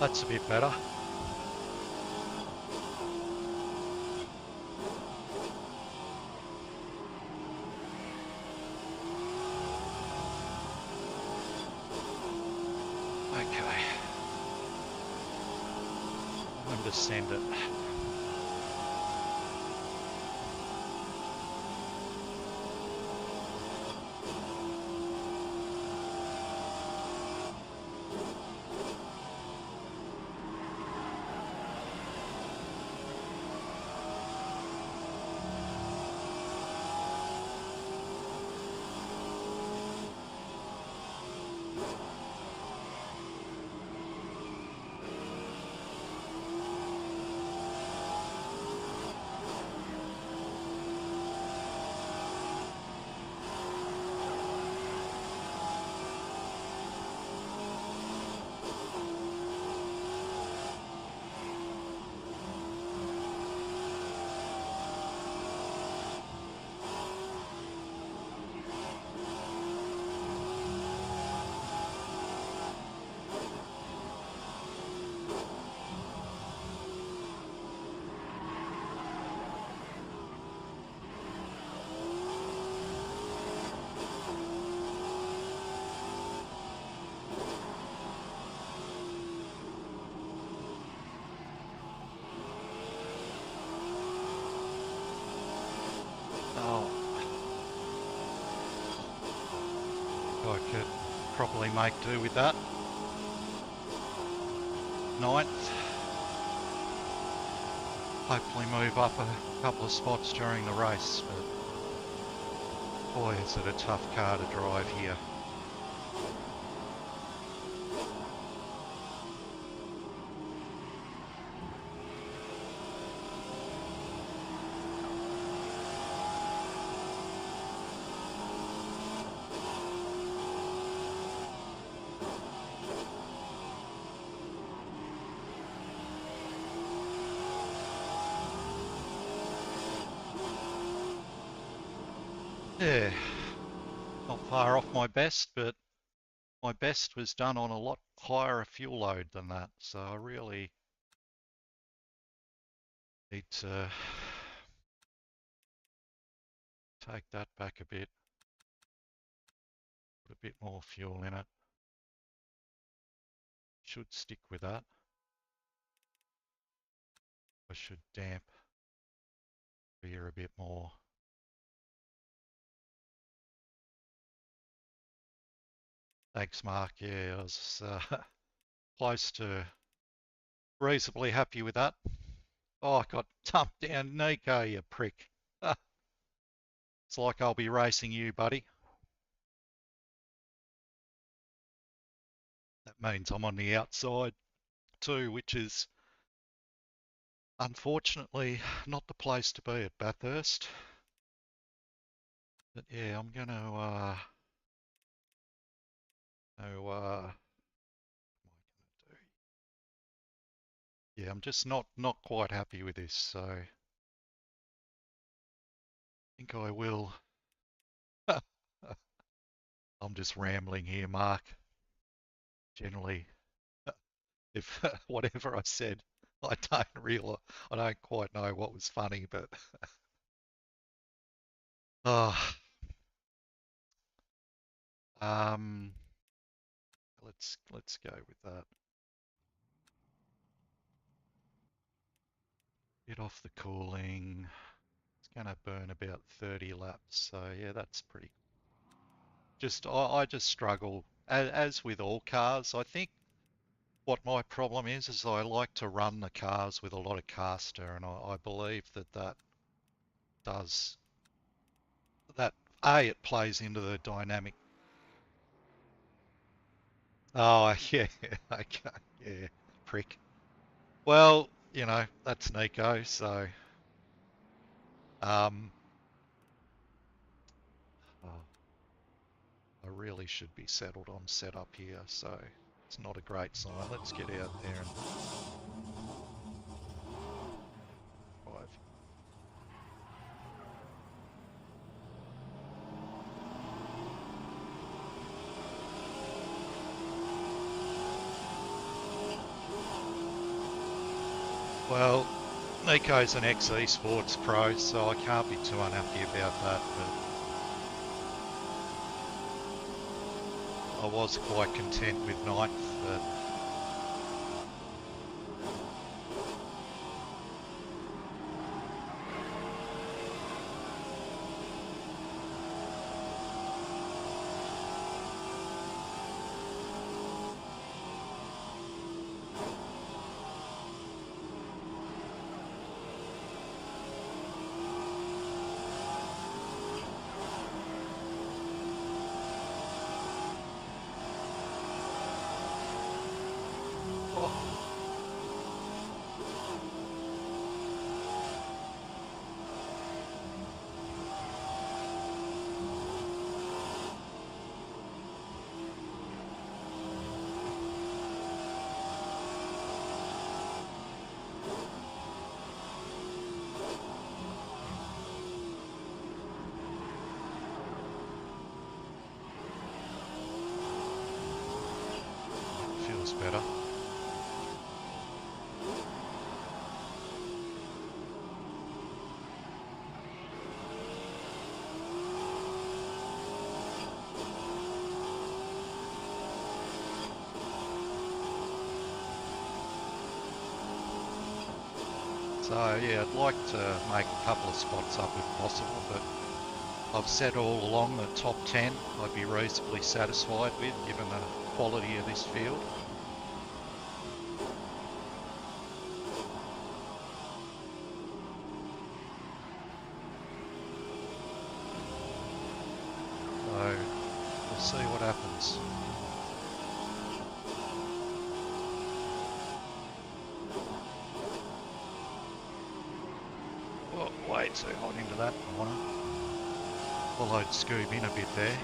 That's a bit better. Okay. I'm going to send it. I could probably make do with that. 9th. Hopefully move up a couple of spots during the race, but boy is it a tough car to drive here. Yeah, not far off my best, but my best was done on a lot higher a fuel load than that, so I really need to take that back a bit, put a bit more fuel in it. Should stick with that. I should damp rear a bit more. Thanks, Mark. Yeah, I was close to reasonably happy with that. Oh, I got dumped down. Nico, you prick. It's like I'll be racing you, buddy. That means I'm on the outside too, which is unfortunately not the place to be at Bathurst. But yeah, I'm gonna yeah, I'm just not quite happy with this, so I think I will. I'm just rambling here, Mark. Generally, if whatever I said, I don't quite know what was funny, but oh, let's go with that. Get off the cooling. It's gonna burn about 30 laps, so yeah, that's pretty. I just struggle as with all cars. I think what my problem is I like to run the cars with a lot of caster, and I believe that does that. It plays into the dynamic. Oh yeah, okay, yeah, prick. Well, you know that's Nico, so oh, I really should be settled on setup here, so it's not a great sign. Let's get out there and drive. Well, Nico's an ex-esports pro, so I can't be too unhappy about that, but I was quite content with ninth, but feels better. So yeah, I'd like to make a couple of spots up if possible, but I've said all along the top 10 I'd be reasonably satisfied with, given the quality of this field. So we'll see what happens. Oh, way too hot into that corner. Followed Scoob in a bit there.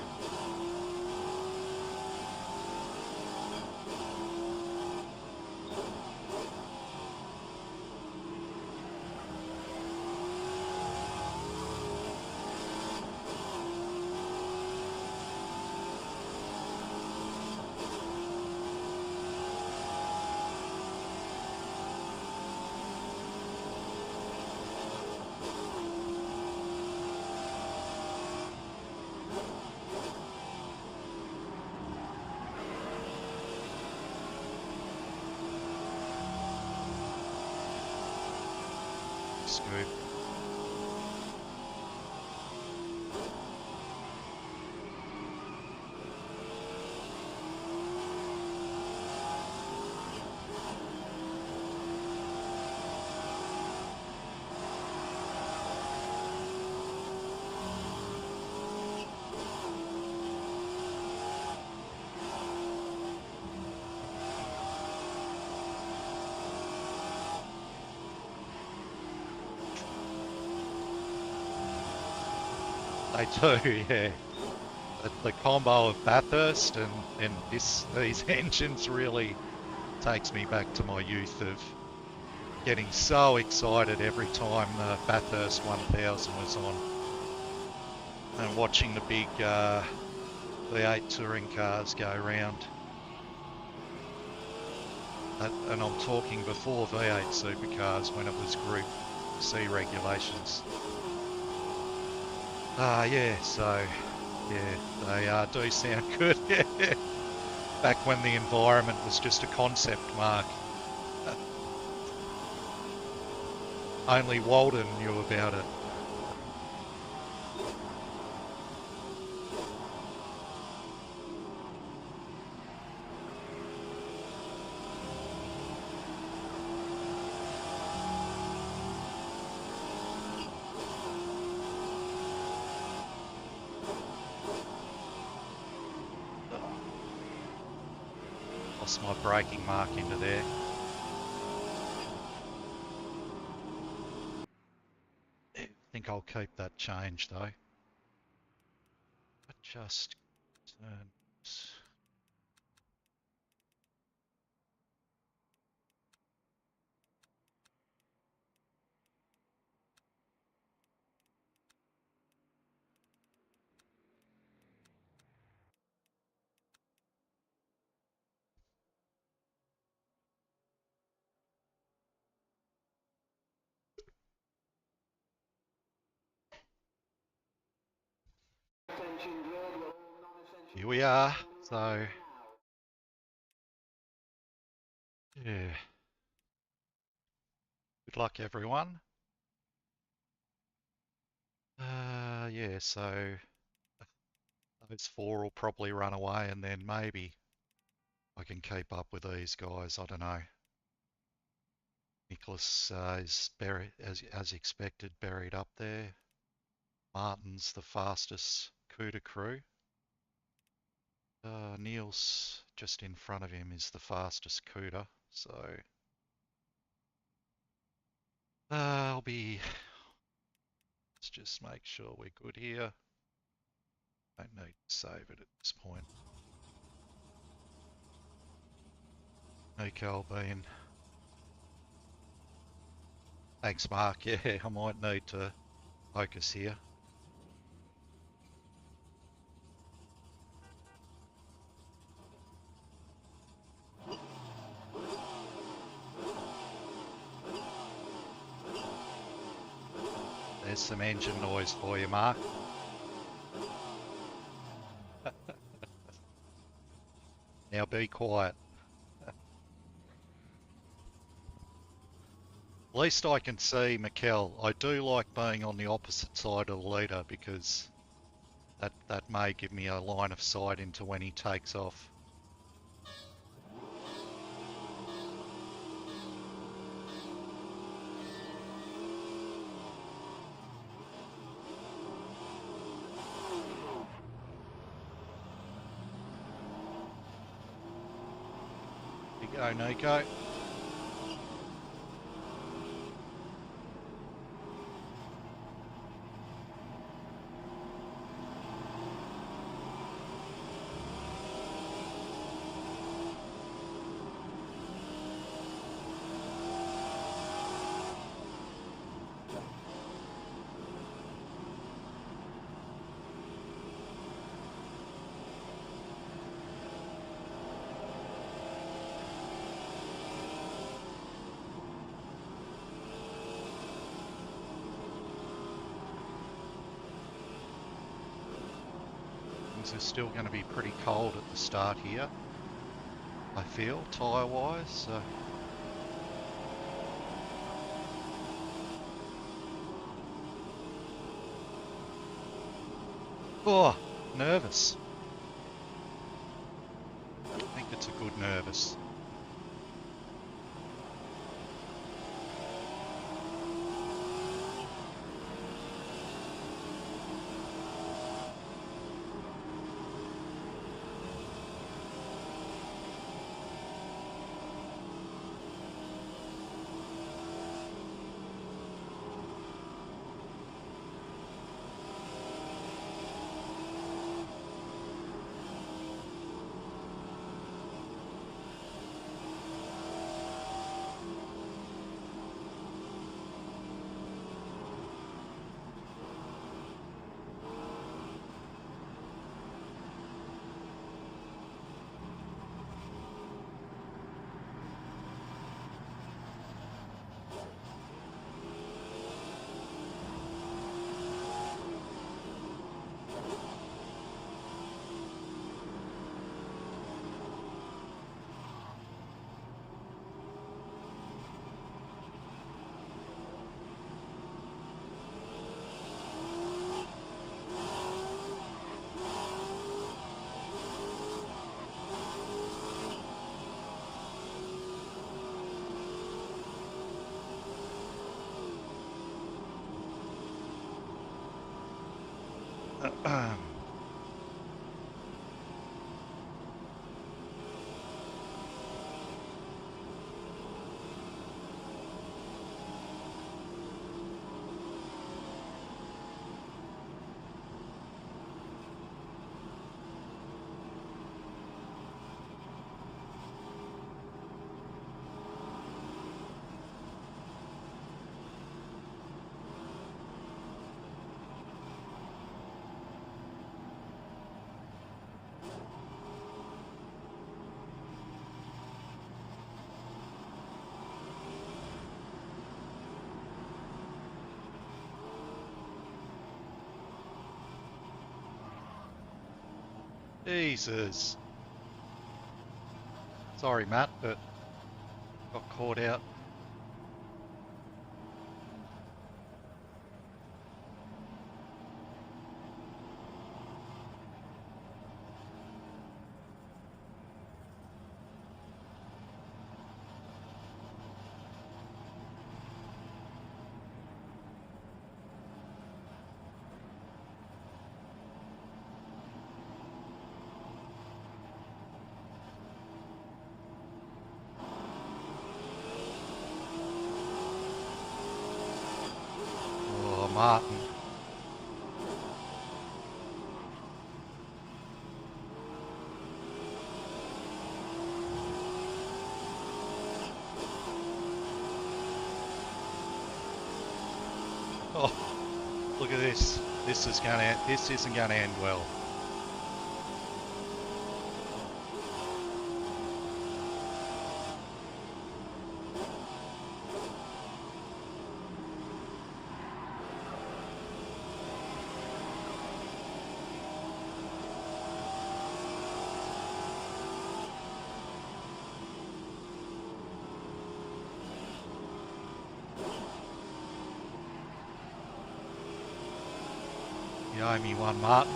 Scoob. They do, yeah. The combo of Bathurst and these engines really takes me back to my youth of getting so excited every time the Bathurst 1000 was on, and watching the big V8 touring cars go round. And I'm talking before V8 supercars, when it was Group C regulations. Yeah, so yeah, they do sound good. Back when the environment was just a concept, Mark. Only Walden knew about it. Lost my braking mark into there. I think I'll keep that change though. Just turns. here we are. So, yeah. Good luck, everyone. Yeah, so those 4 will probably run away, and then maybe I can keep up with these guys. I don't know. Nicholas is buried, as expected, buried up there. Martin's the fastest Cuda Crew. Neil's just in front of him is the fastest Cuda, so let's just make sure we're good here. Don't need to save it at this point. Nico being. Thanks, Mark. Yeah, I might need to focus here. There's some engine noise for you, Mark. Now be quiet. At least I can see Mikkel. I do like being on the opposite side of the leader because that may give me a line of sight into when he takes off. Here you go, Nico. Things are still going to be pretty cold at the start here, I feel, tyre-wise. So. Oh, nervous. I think it's a good nervous. Jesus. Sorry, Matt, but got caught out. Oh, Martin. Oh, look at this. This isn't gonna end well. You owe me one, Martin.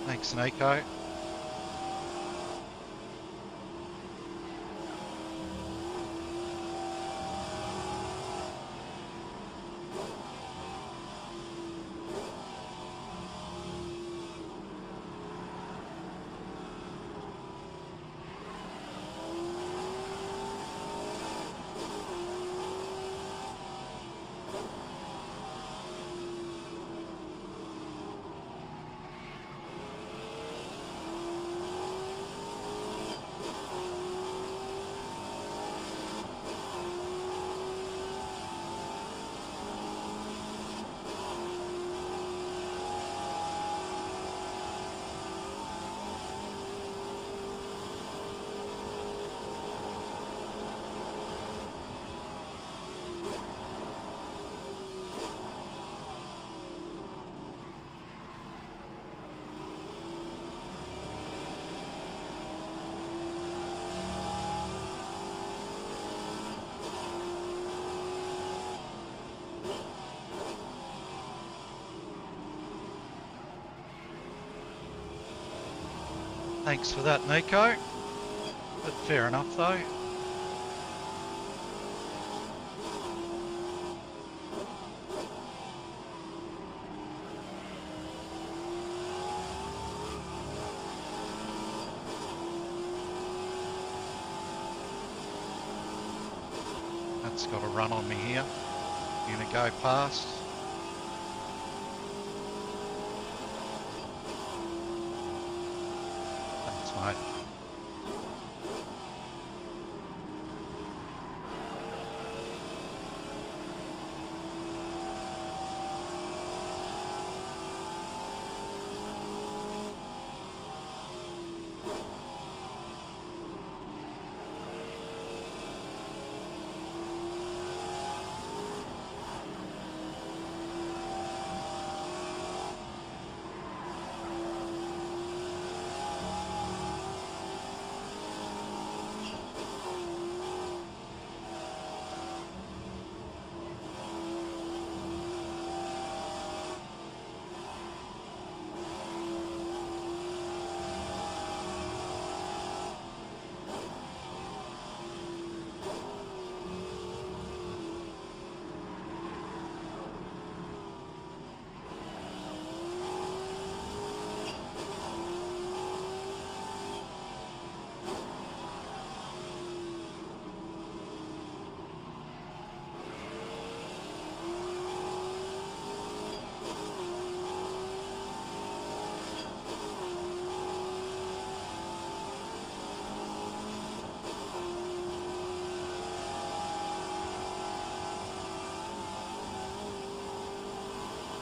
Thanks, Nico. Thanks for that, Nico. But fair enough, though. That's got a run on me here. Gonna go past. Thanks, mate.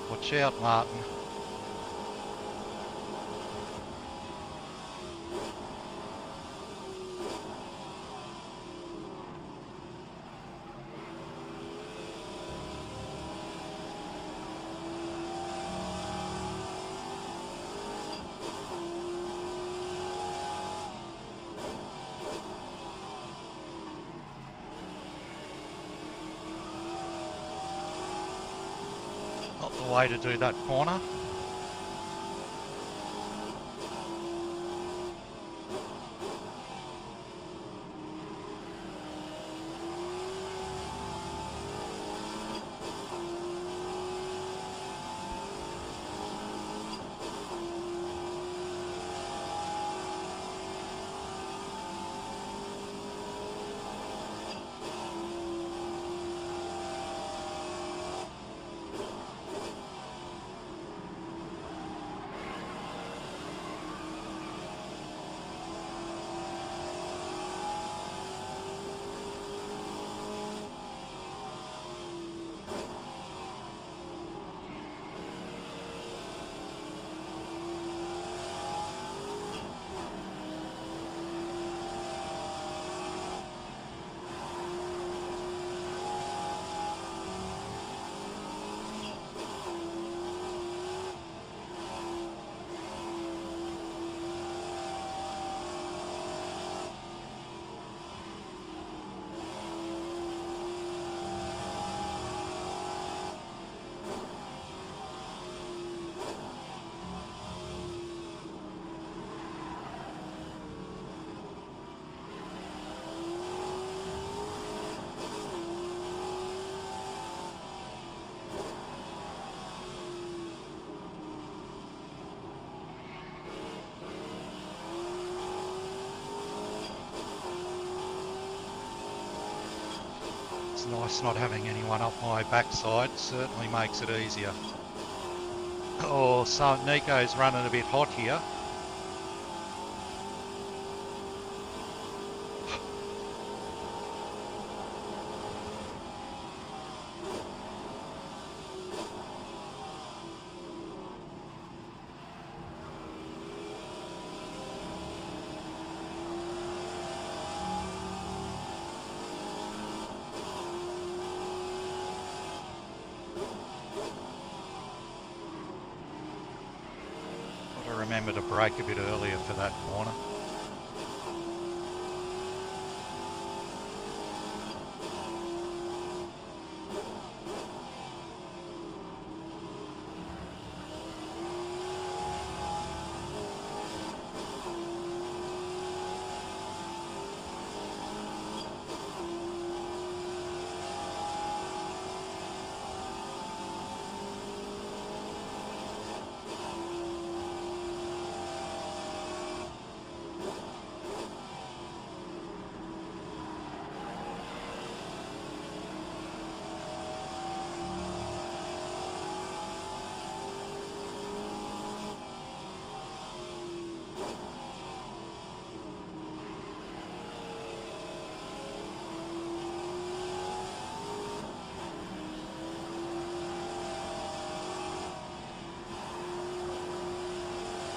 Watch out, Martin. way to do that corner. It's nice not having anyone up my backside, certainly makes it easier. Oh, so Nico's running a bit hot here. Remember to brake a bit earlier for that corner.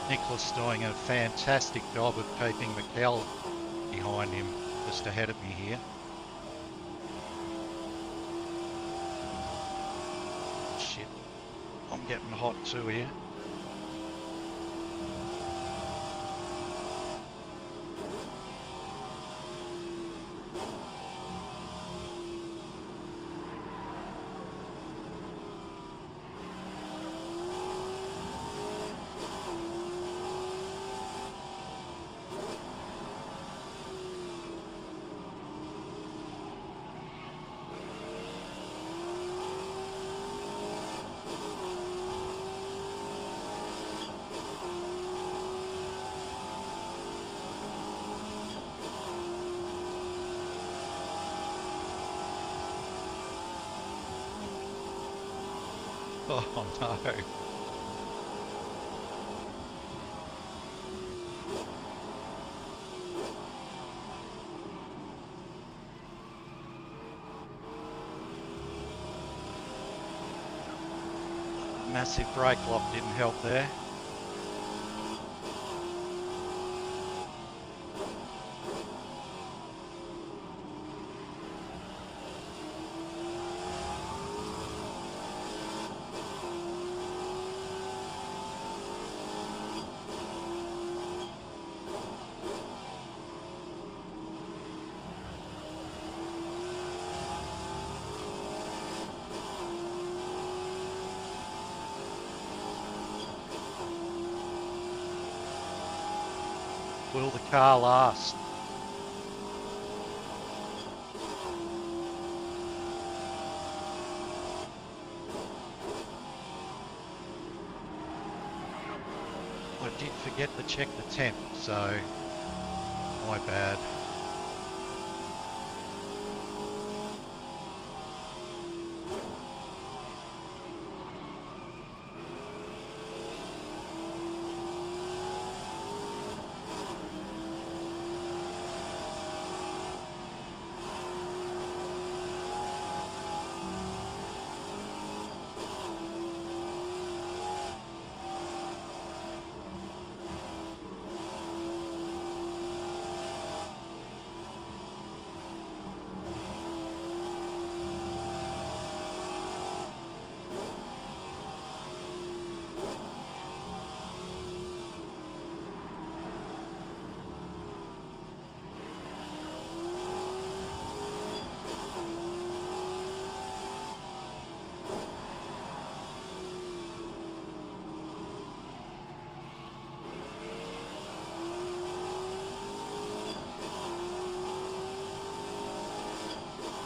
Nicholas doing a fantastic job of keeping Mikkel behind him, just ahead of me here. Shit, I'm getting hot too here. Oh no. Massive brake lock didn't help there. Will the car last? I did forget to check the temp, so my bad.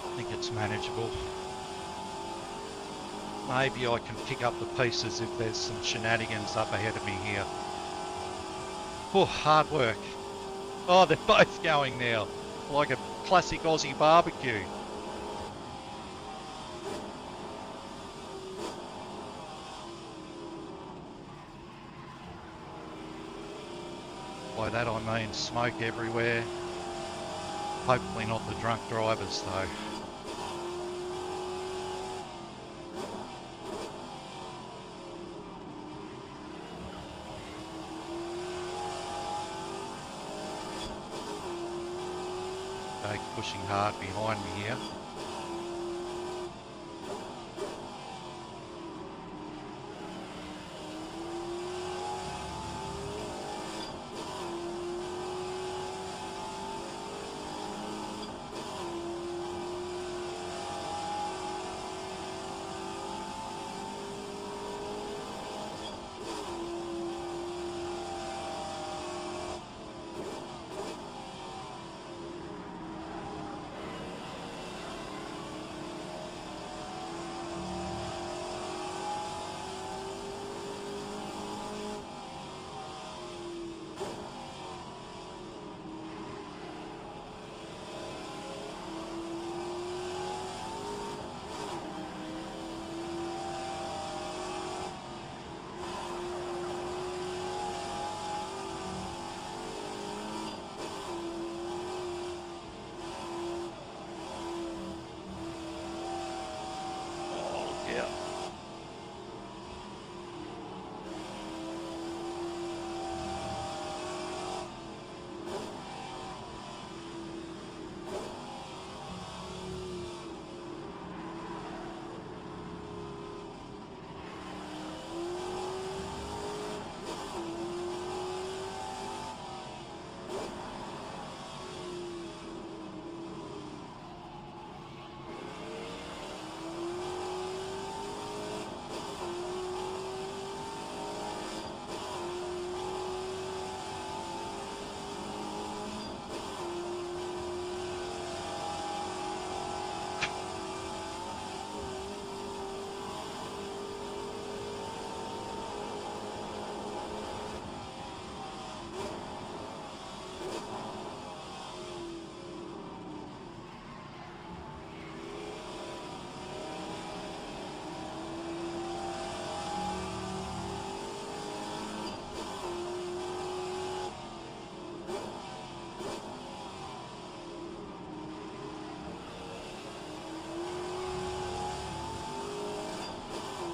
I think it's manageable. Maybe I can pick up the pieces if there's some shenanigans up ahead of me here. Oh, hard work. Oh, they're both going now, like a classic Aussie barbecue. By that I mean smoke everywhere. Hopefully not the drunk drivers though. Okay, pushing hard behind me here.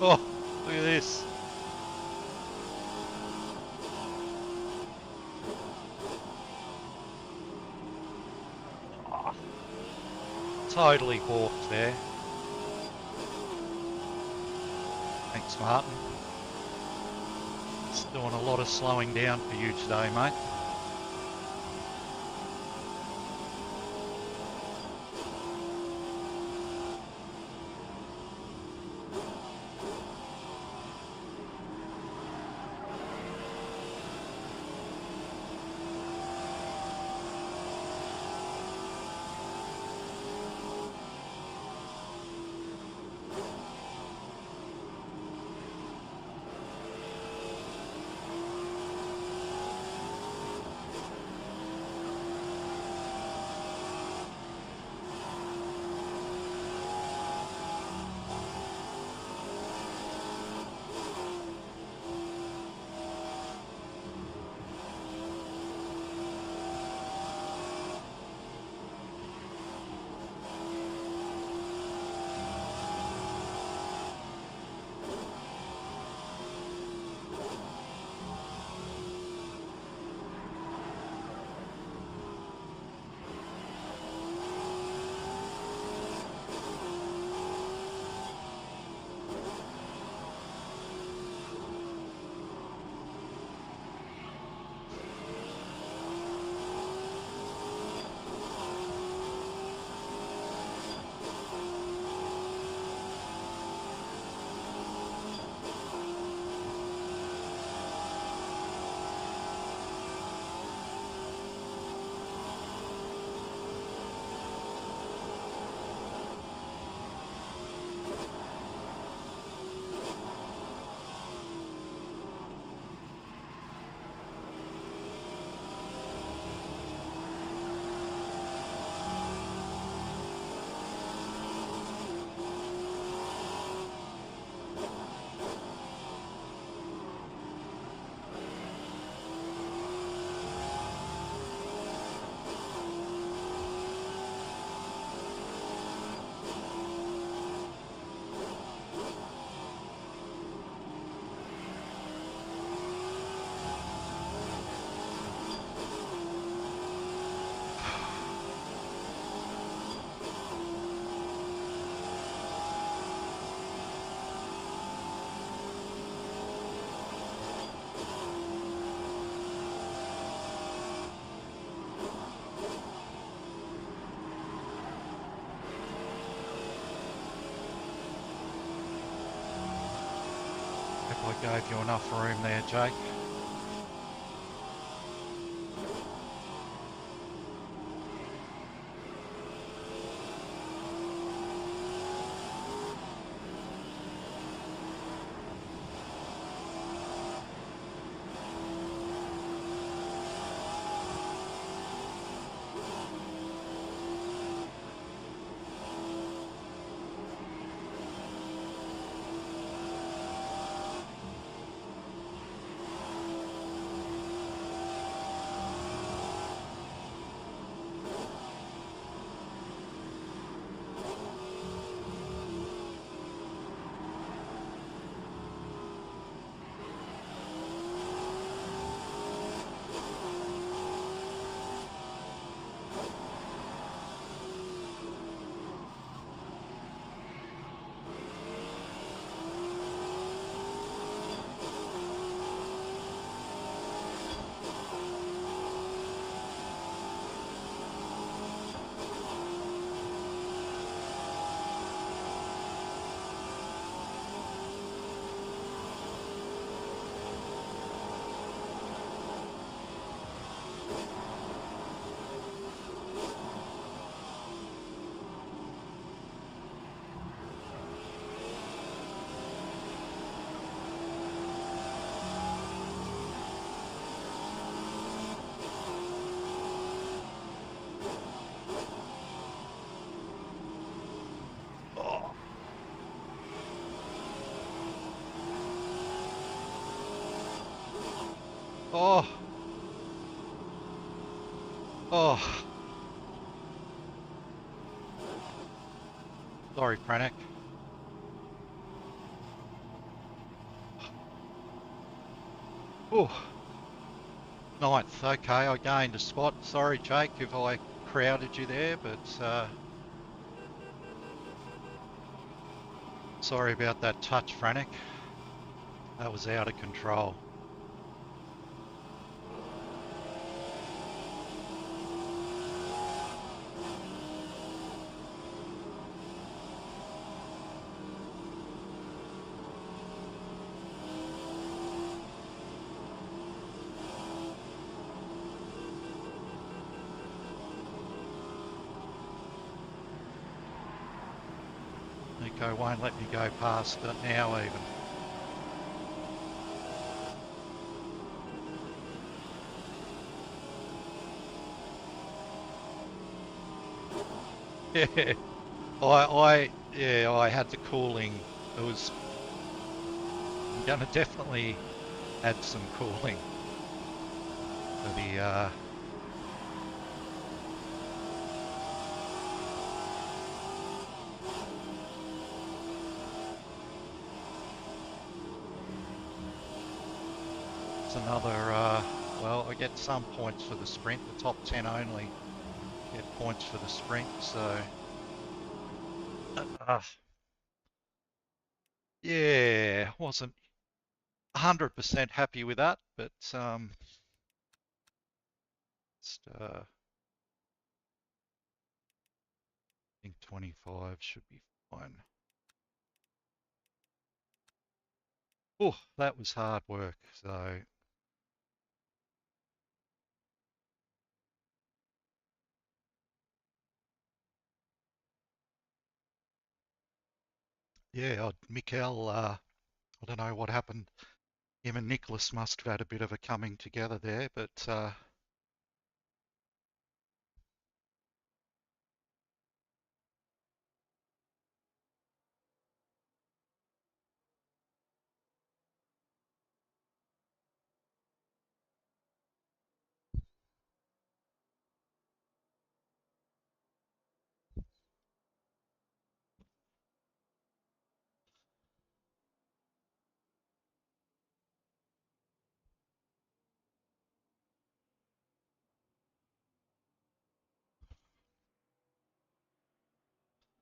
Oh, look at this. Oh, totally hawked there. Thanks, Martin. It's doing a lot of slowing down for you today, mate. gave you enough room there, Jake. Oh. Oh. Sorry, Pranic. Oh. Ninth. Okay, I gained a spot. Sorry, Jake, if I crowded you there, but sorry about that touch, Pranic. That was out of control. Nico won't let me go past it now even. Yeah, I had the cooling. It was, I'm gonna definitely add some cooling for the it's another, well, I get some points for the sprint, the top 10 only get points for the sprint, so yeah, wasn't 100% happy with that, but just, I think 25 should be fine. Oh, that was hard work, so yeah, Mikel, I don't know what happened. Him and Nicholas must have had a bit of a coming together there, but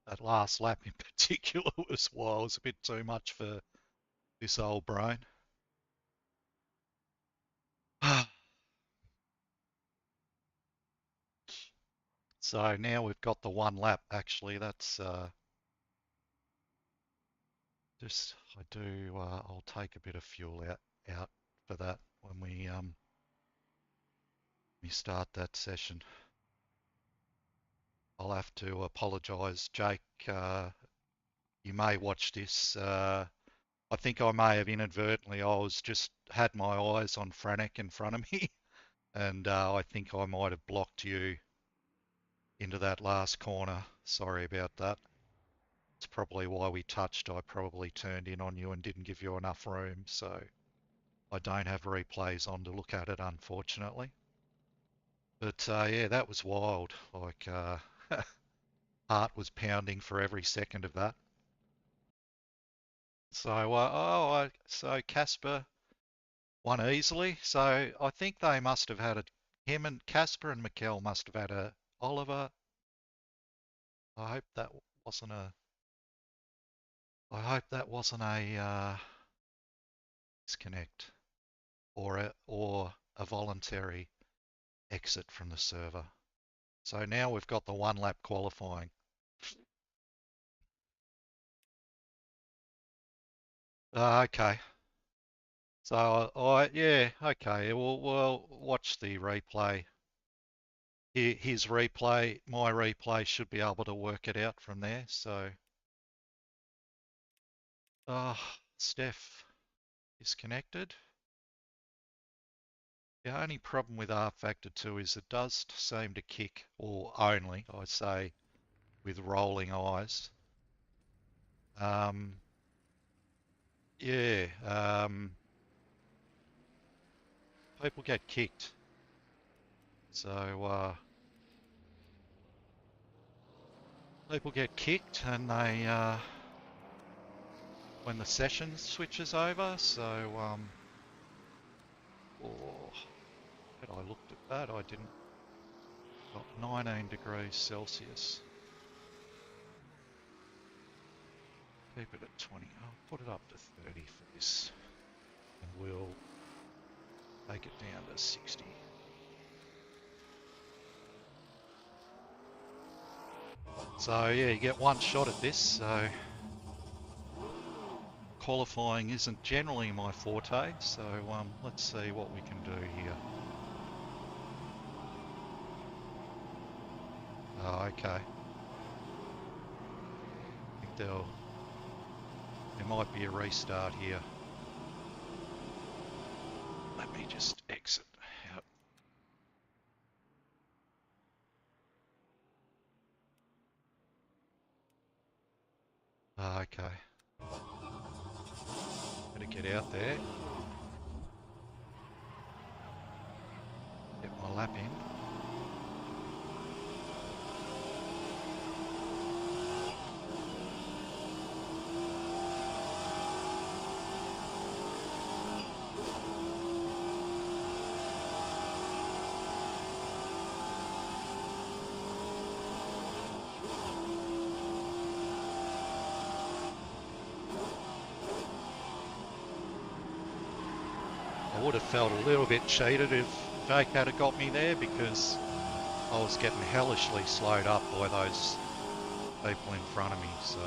that last lap in particular was a bit too much for this old brain. So now we've got the one lap, actually. That's I do. I'll take a bit of fuel out for that when we start that session. I'll have to apologise, Jake. You may watch this. I think I may have inadvertently. Had my eyes on Franek in front of me, and I think I might have blocked you into that last corner. Sorry about that. It's probably why we touched. I probably turned in on you and didn't give you enough room, so I don't have replays on to look at it, unfortunately. But yeah, that was wild. Like, heart was pounding for every second of that. So, so Casper won easily. So I think they must have had him and Casper and Mikkel must have had a Oliver. I hope that wasn't a disconnect or a voluntary exit from the server. So now we've got the 1 lap qualifying. Okay. So yeah, okay. We'll watch the replay. His replay, my replay should be able to work it out from there. So, Steph disconnected. The only problem with R Factor 2 is it does seem to kick, or only, I say, with rolling eyes. Yeah, people get kicked. So, people get kicked and they, when the session switches over, so, had I looked at that, I didn't. Got 19 degrees Celsius. Keep it at 20. I'll put it up to 30 for this. And we'll take it down to 60. So yeah, you get one shot at this. So qualifying isn't generally my forte. So let's see what we can do here. Oh, okay. I think there might be a restart here. Let me just exit out. Oh, okay. Better get out there. Get my lap in. I would have felt a little bit cheated if Jake had got me there because I was getting hellishly slowed up by those people in front of me, so.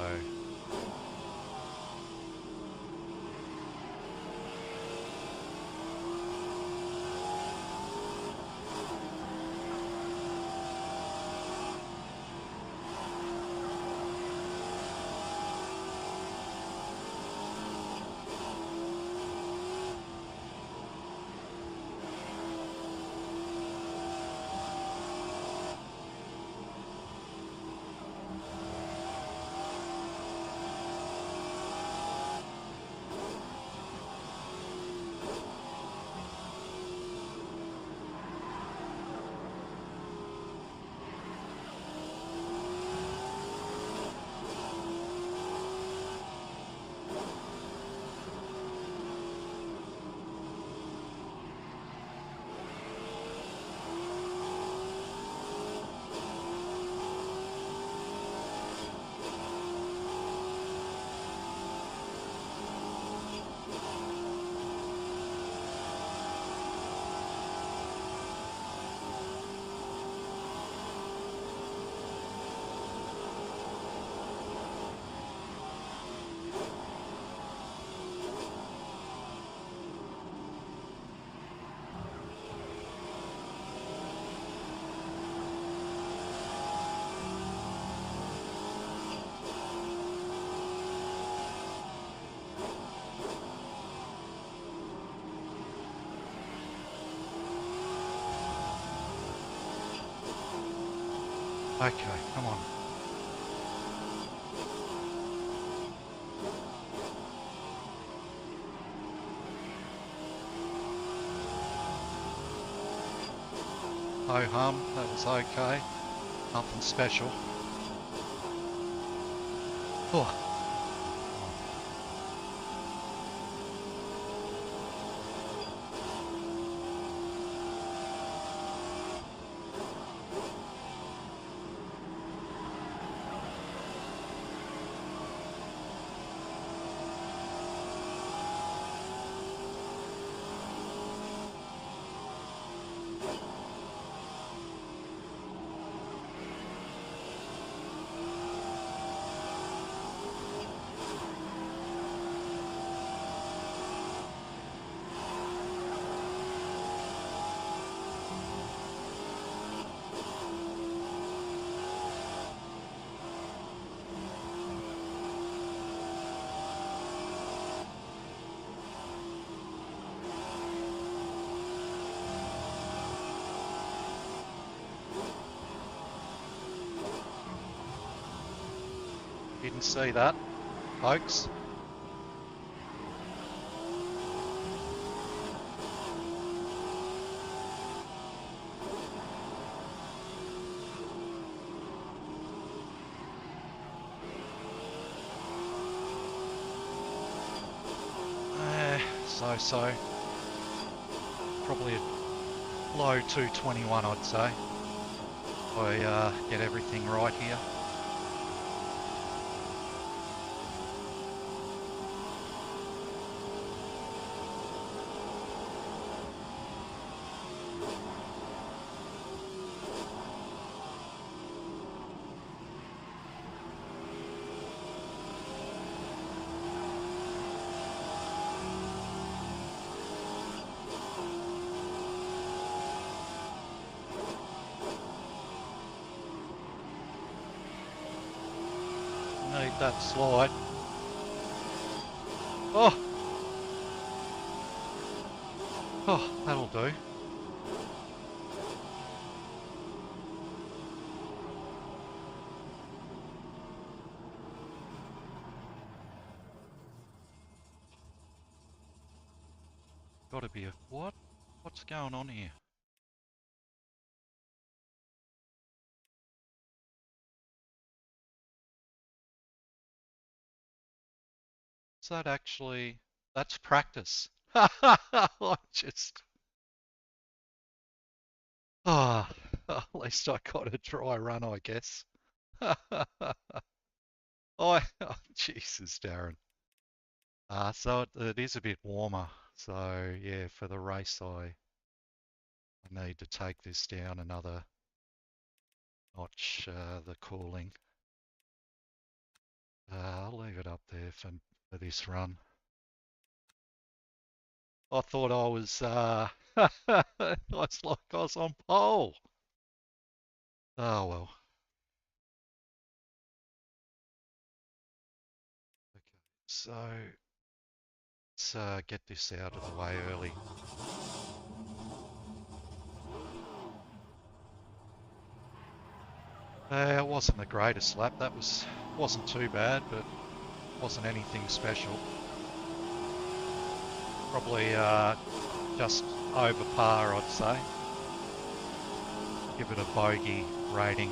Okay, come on. Ho hum, that was okay. Nothing special. Oh. Didn't see that, folks. So. Probably a low 221, I'd say. I get everything right here. Need that slide. Oh! Oh, that'll do. Gotta be a... what? What's going on here? Is that actually... that's practice. I just... oh, at least I got a dry run, I guess. Oh, Jesus, Darren. So it is a bit warmer. So yeah, for the race, I need to take this down another notch, the cooling. I'll leave it up there for this run. I thought I was, it's like I was on pole. Oh well. Okay, so let's get this out of the way early. It wasn't the greatest lap. That wasn't too bad, but wasn't anything special. Probably just over par, I'd say. Give it a bogey rating.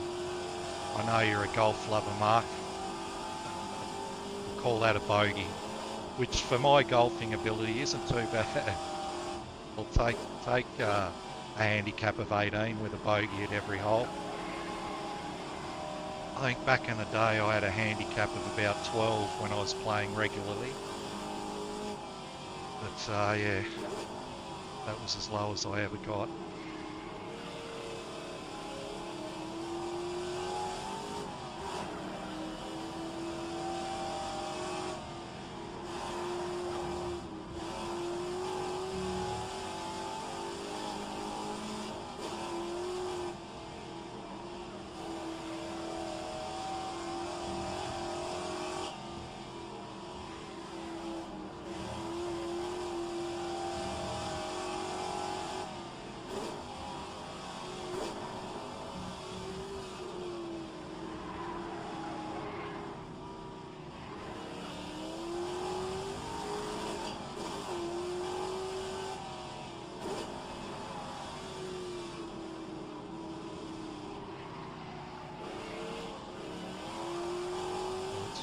I know you're a golf lover, Mark. Call that a bogey, which for my golfing ability isn't too bad. I'll take a handicap of 18 with a bogey at every hole. I think back in the day I had a handicap of about 12 when I was playing regularly. But yeah, that was as low as I ever got.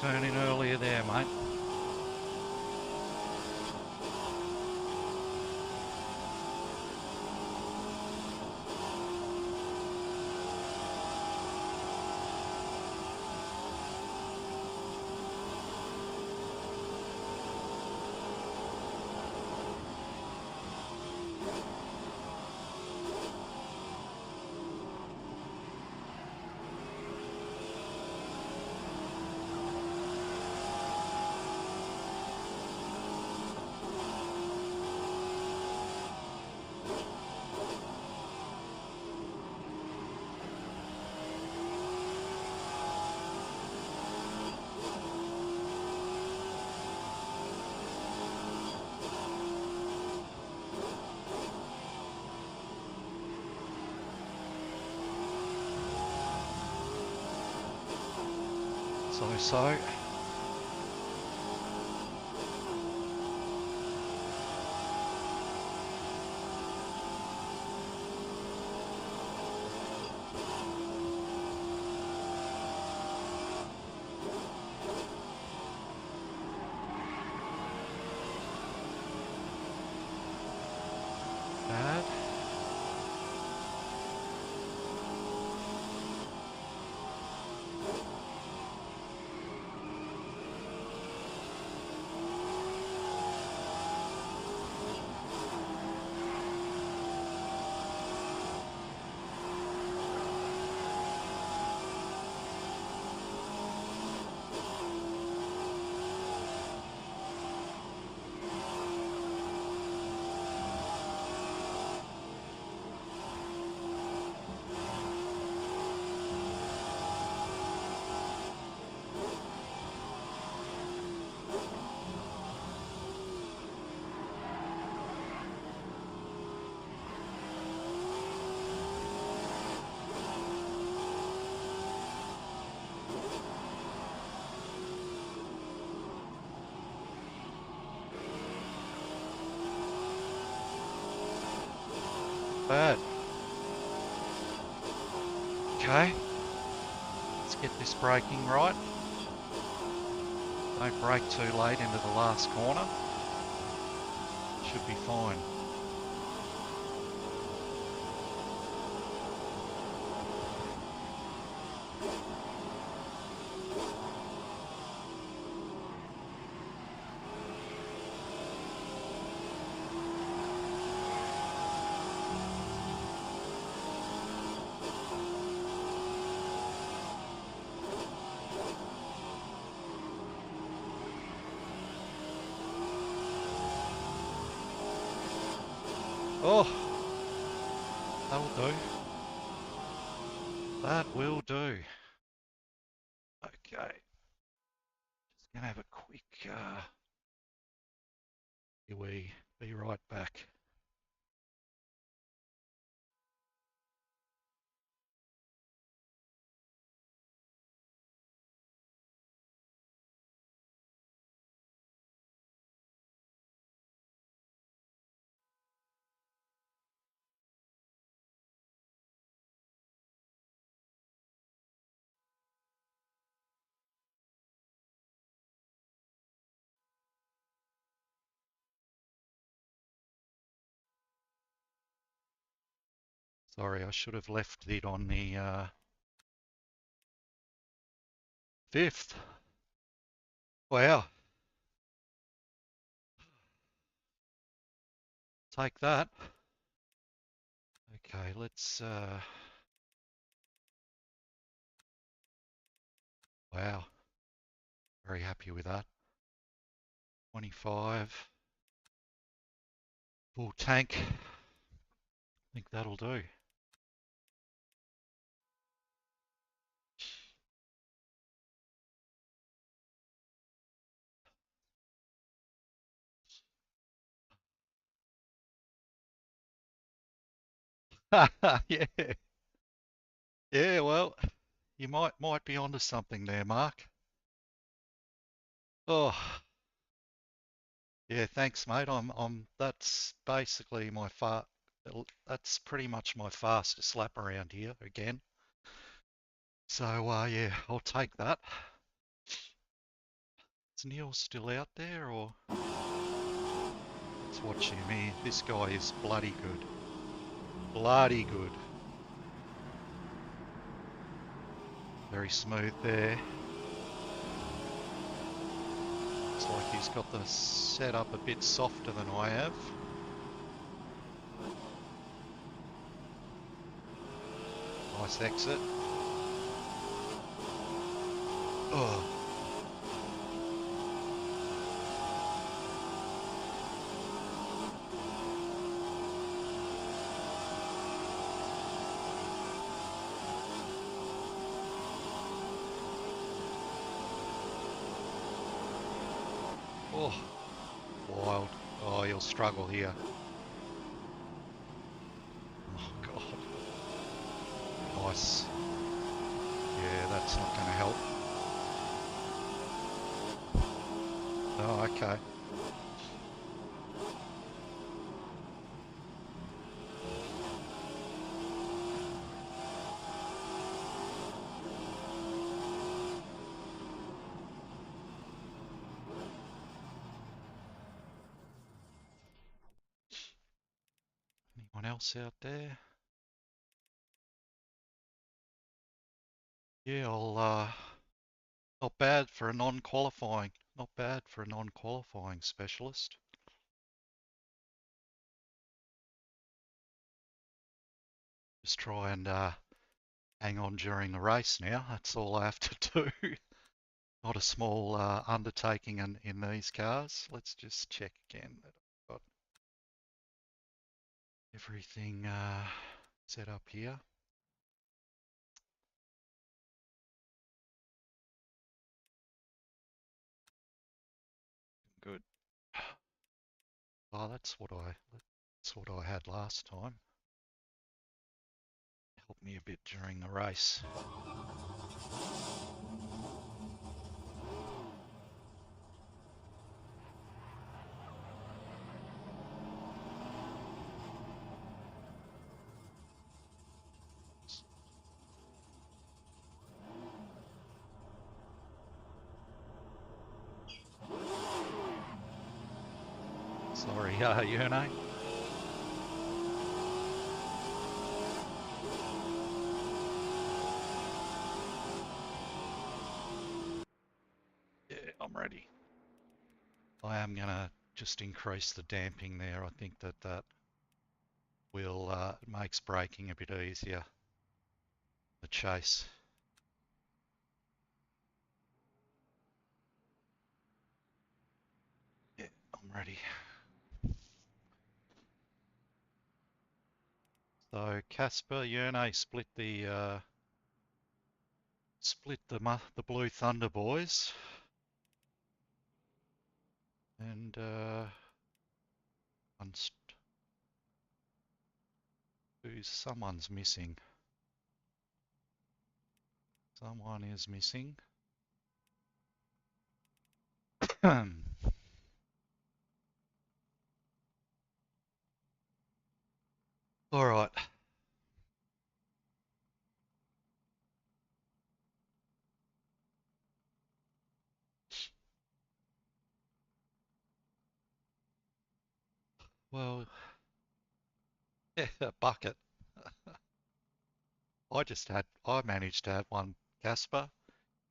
turn in earlier there, mate. So. Bad. Bad. Okay. Let's get this braking right. Don't brake too late into the last corner. Should be fine. Oh, that'll do. That will do. Okay. Just gonna have a quick we be right back. Sorry, I should have left it on the 5th. Wow. Take that. Okay, let's wow. Very happy with that. 25. Full tank. I think that'll do. Yeah. Yeah, well, you might be onto something there, Mark. Oh, yeah, thanks, mate. That's basically that's pretty much my fastest lap around here again. So yeah, I'll take that. Is Neil still out there, or? Let's watch him here. This guy is bloody good. Bloody good. Very smooth there. Looks like he's got the setup a bit softer than I have. Nice exit. Oh. Oh, wild. Oh, he'll struggle here. Oh, God. Nice. Yeah, that's not going to help. Oh, okay. Anyone else out there? Yeah, not bad for a non-qualifying. Not bad for a non-qualifying specialist. Just try and hang on during the race now. That's all I have to do. Not a small undertaking in these cars. Let's just check again that I've got everything set up here. Good. Oh, that's what I had last time. Helped me a bit during the race. Sorry, Yurno. Yeah, I'm ready. I am going to just increase the damping there. I think that will makes braking a bit easier. The chase. Yeah, I'm ready. So Casper, Yurne split the Blue Thunder boys, and someone's missing. Someone is missing. All right. Well, yeah, a bucket. I managed to have one, Casper.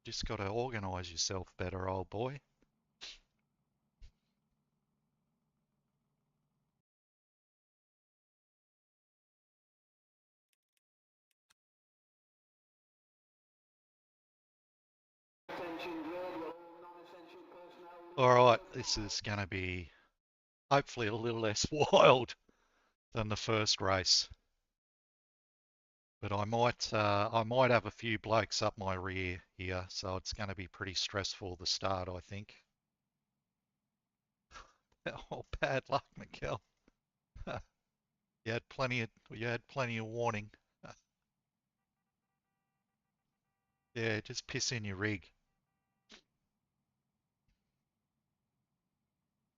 Just got to organise yourself better, old boy. All right, this is going to be hopefully a little less wild than the first race. But I might have a few blokes up my rear here, so it's going to be pretty stressful the start, I think. Oh, bad luck, Mikkel. You had plenty of warning. Yeah, just piss in your rig.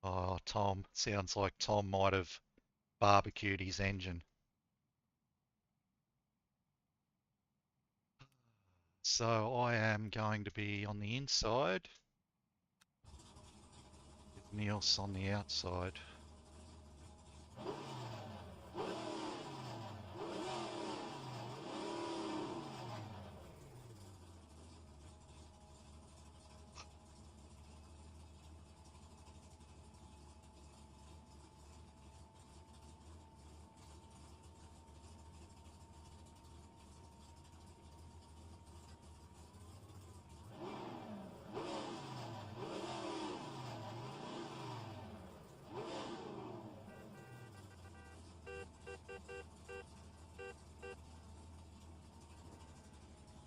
Oh, Tom. Sounds like Tom might have barbecued his engine. So I am going to be on the inside. Niels on the outside.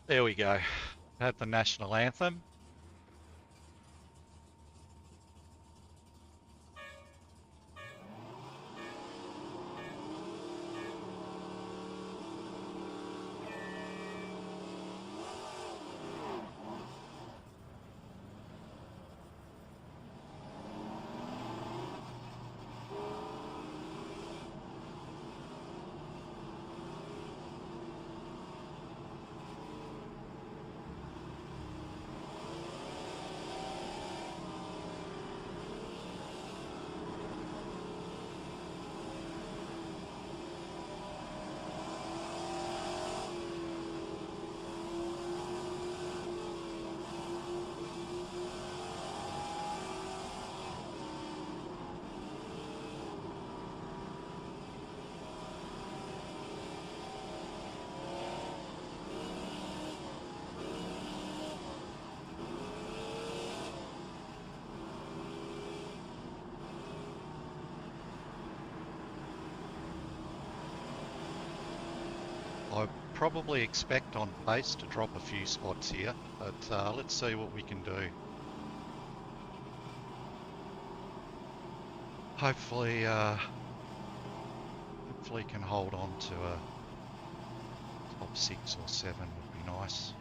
There we go. Had the national anthem. I probably expect on pace to drop a few spots here, but let's see what we can do. Hopefully can hold on to a top 6 or 7 would be nice.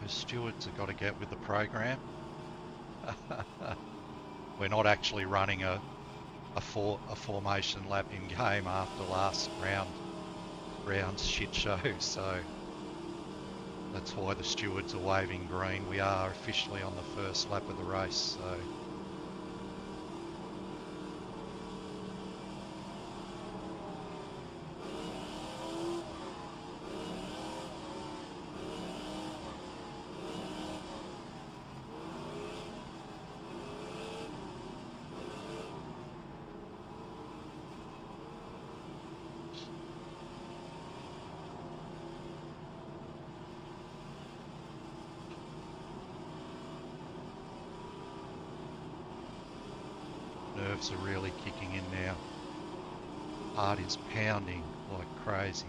The stewards have got to get with the program. We're not actually running a formation lap in game after last round's shit show, so that's why the stewards are waving green. We are officially on the first lap of the race, so nerves are really kicking in now. Heart is pounding like crazy.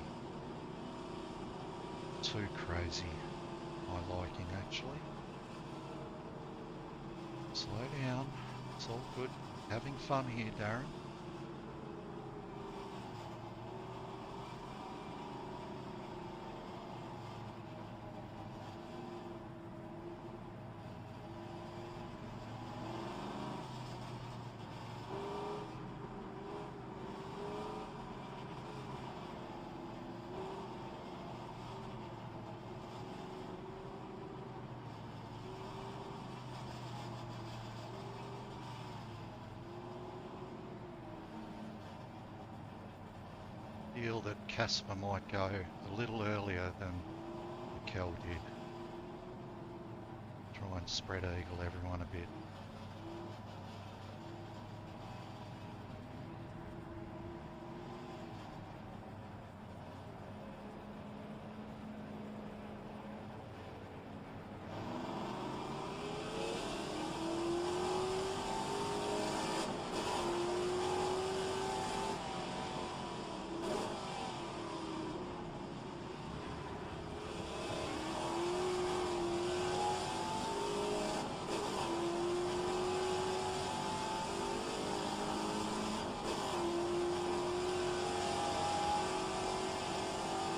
Too crazy, my liking actually. Slow down, it's all good. Having fun here, Darren. Feel that Casper might go a little earlier than Mikel did. try and spread eagle everyone a bit.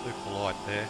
Super light there.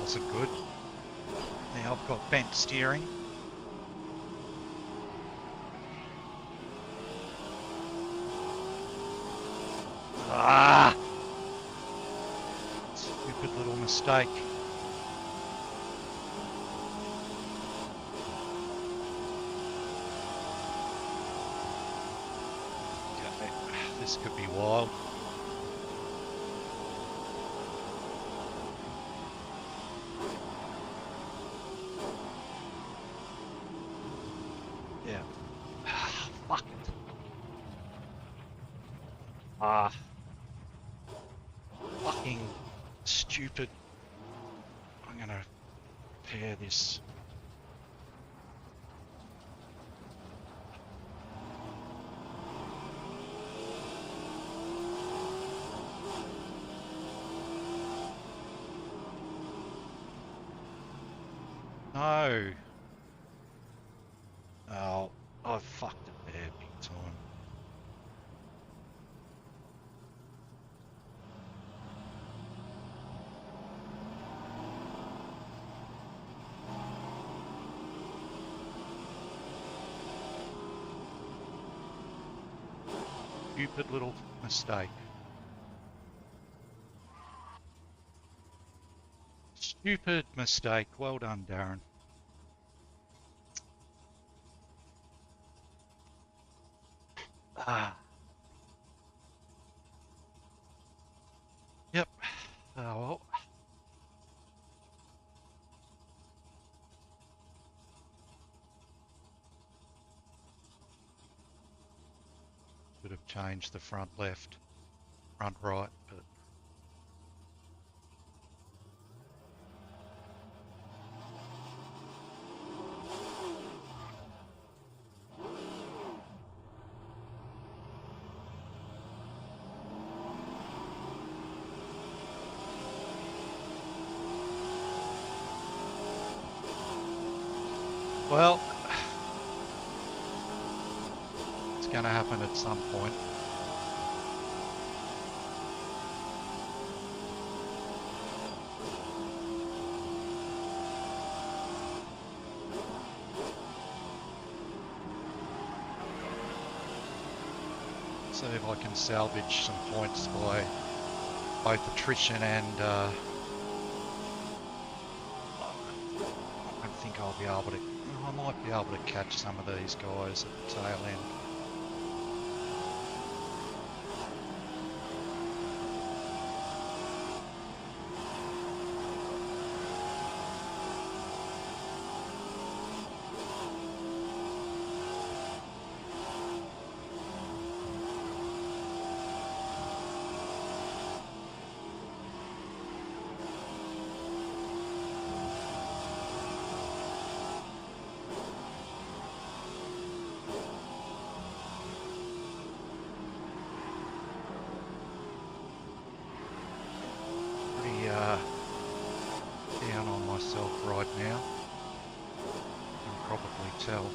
Wasn't good. Now I've got bent steering. Ah! Stupid little mistake. Okay, this could be wild. Yeah. Fuck it. Ah. Fucking stupid. I'm gonna pair this. No. Oh, I fucked it there big time. Stupid little mistake. Stupid mistake. Well done, Darren. Ah. Yep. Oh well. Should have changed the front left, front right, but well, it's going to happen at some point. See if I can salvage some points by both attrition and I don't think I'll be able to. I might be able to catch some of these guys at the tail end. Down on myself right now. You can probably tell.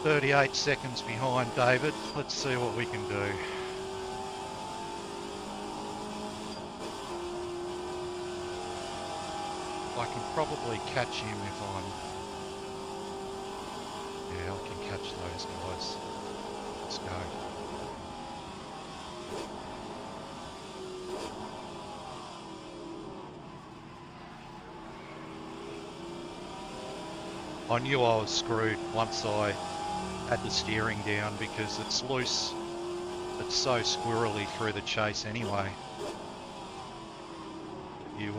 "38 seconds behind, David. Let's see what we can do." I can probably catch him if I'm... Yeah, I can catch those guys. Let's go. I knew I was screwed once I had the steering down because it's loose. It's so squirrely through the chase anyway. You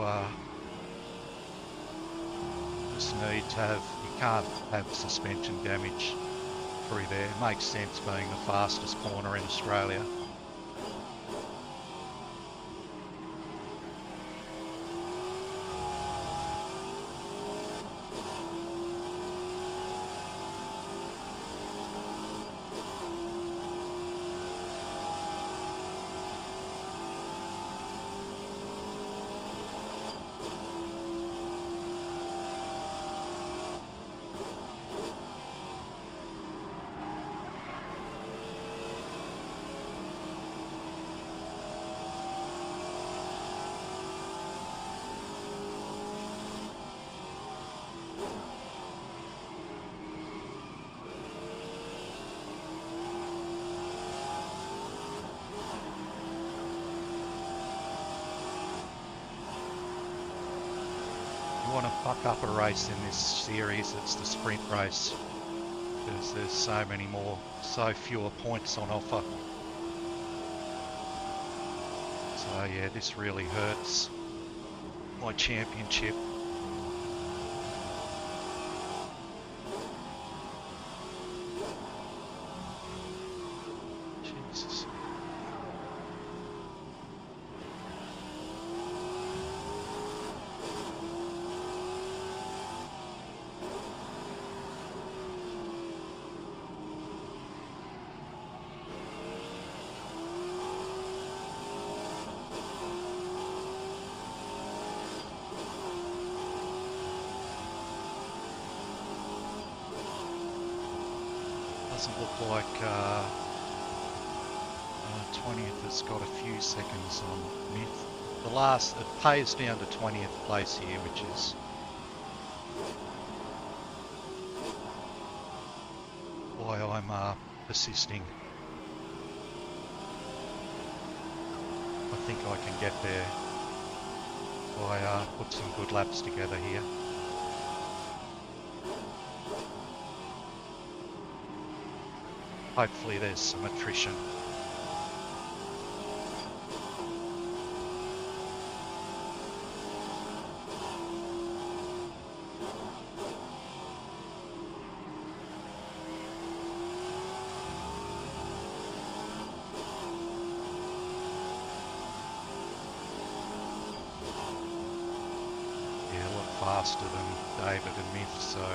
just need to have, you can't have suspension damage through there. It makes sense being the fastest corner in Australia. You want to fuck up a race in this series, it's the sprint race, because there's so many more, so fewer points on offer. So yeah, this really hurts my championship. Jesus. Doesn't look like 20th has got a few seconds on Myth. The last, it pays down to 20th place here, which is why I'm persisting. I think I can get there if I put some good laps together here. Hopefully there's some attrition. Yeah, a lot faster than David and Myth, so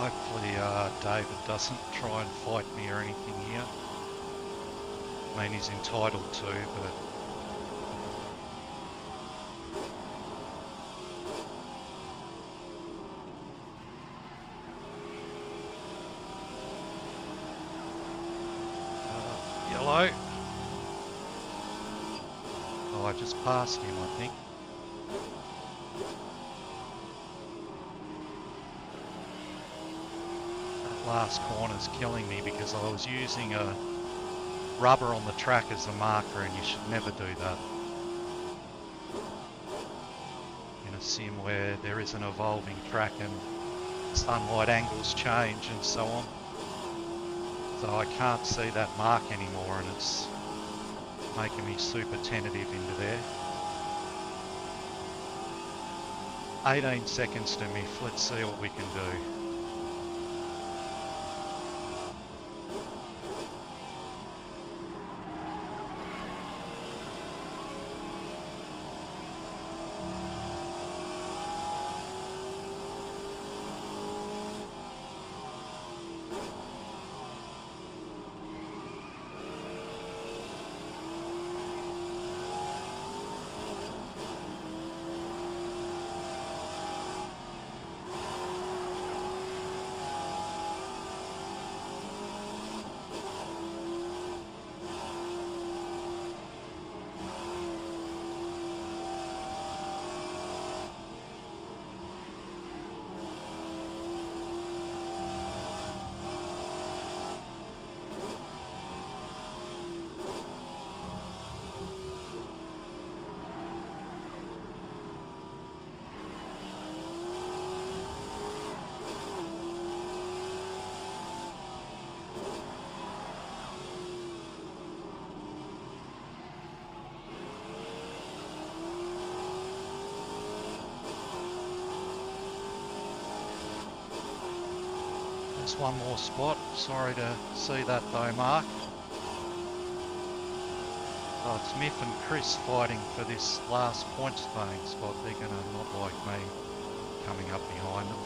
hopefully David doesn't try and fight me or anything here. I mean, he's entitled to, but slow. Oh, I just passed him, I think. That last corner's killing me because I was using a rubber on the track as a marker, and you should never do that in a sim where there is an evolving track and sunlight angles change and so on. So I can't see that mark anymore, and it's making me super tentative into there. 18 seconds to me. Let's see what we can do. Just one more spot. Sorry to see that though, Mark. Oh, it's Miff and Chris fighting for this last points paying spot. They're going to not like me coming up behind them.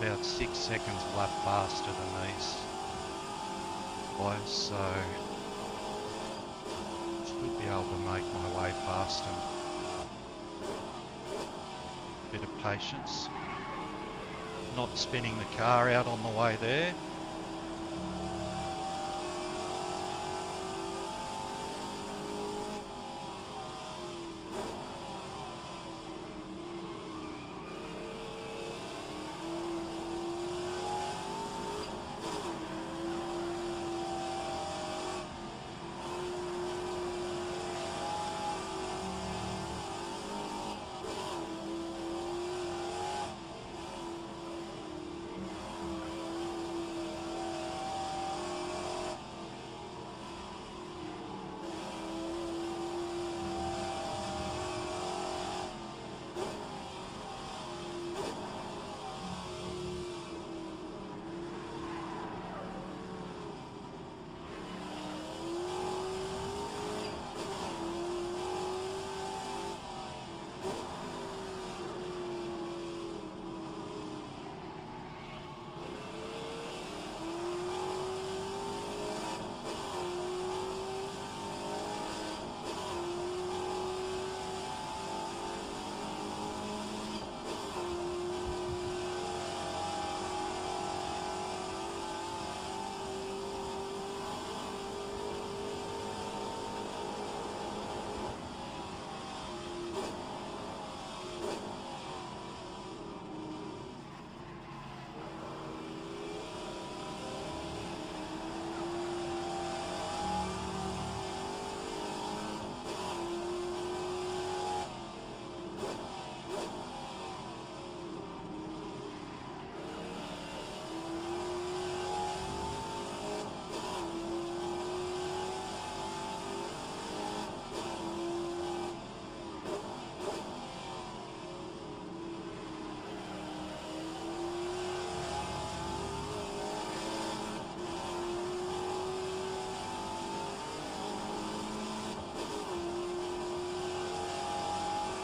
About 6 seconds lap faster than these guys, so should be able to make my way past them. Bit of patience, not spinning the car out on the way there.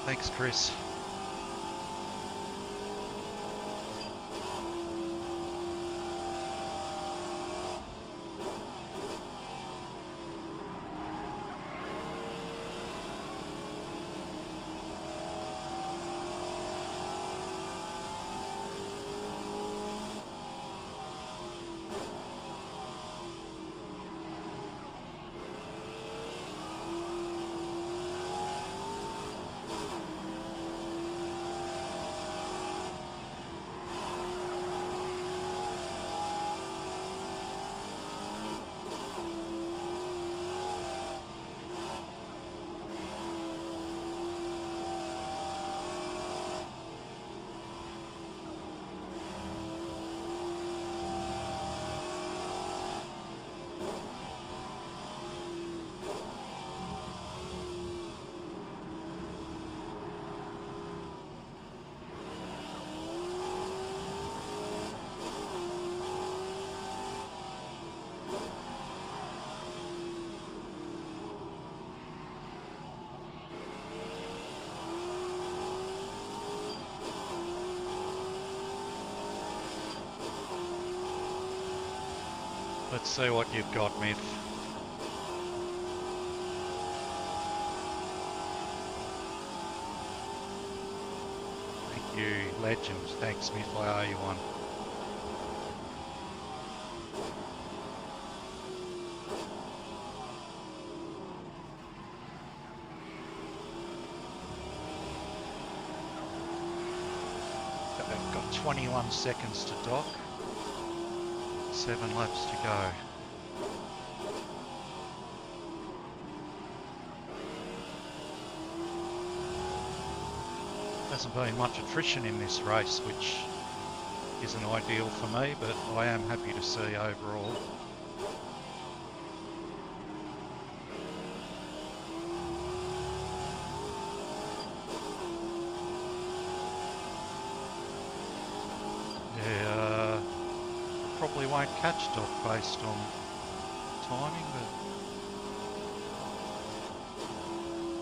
Thanks, Chris. Let's see what you've got, Myth. Thank you, Legends. Thanks, Myth. I owe you one. Got 21 seconds to dock. 7 laps to go. Hasn't been much attrition in this race, which isn't ideal for me, but I am happy to see overall. Yeah, probably won't catch dock based on timing, but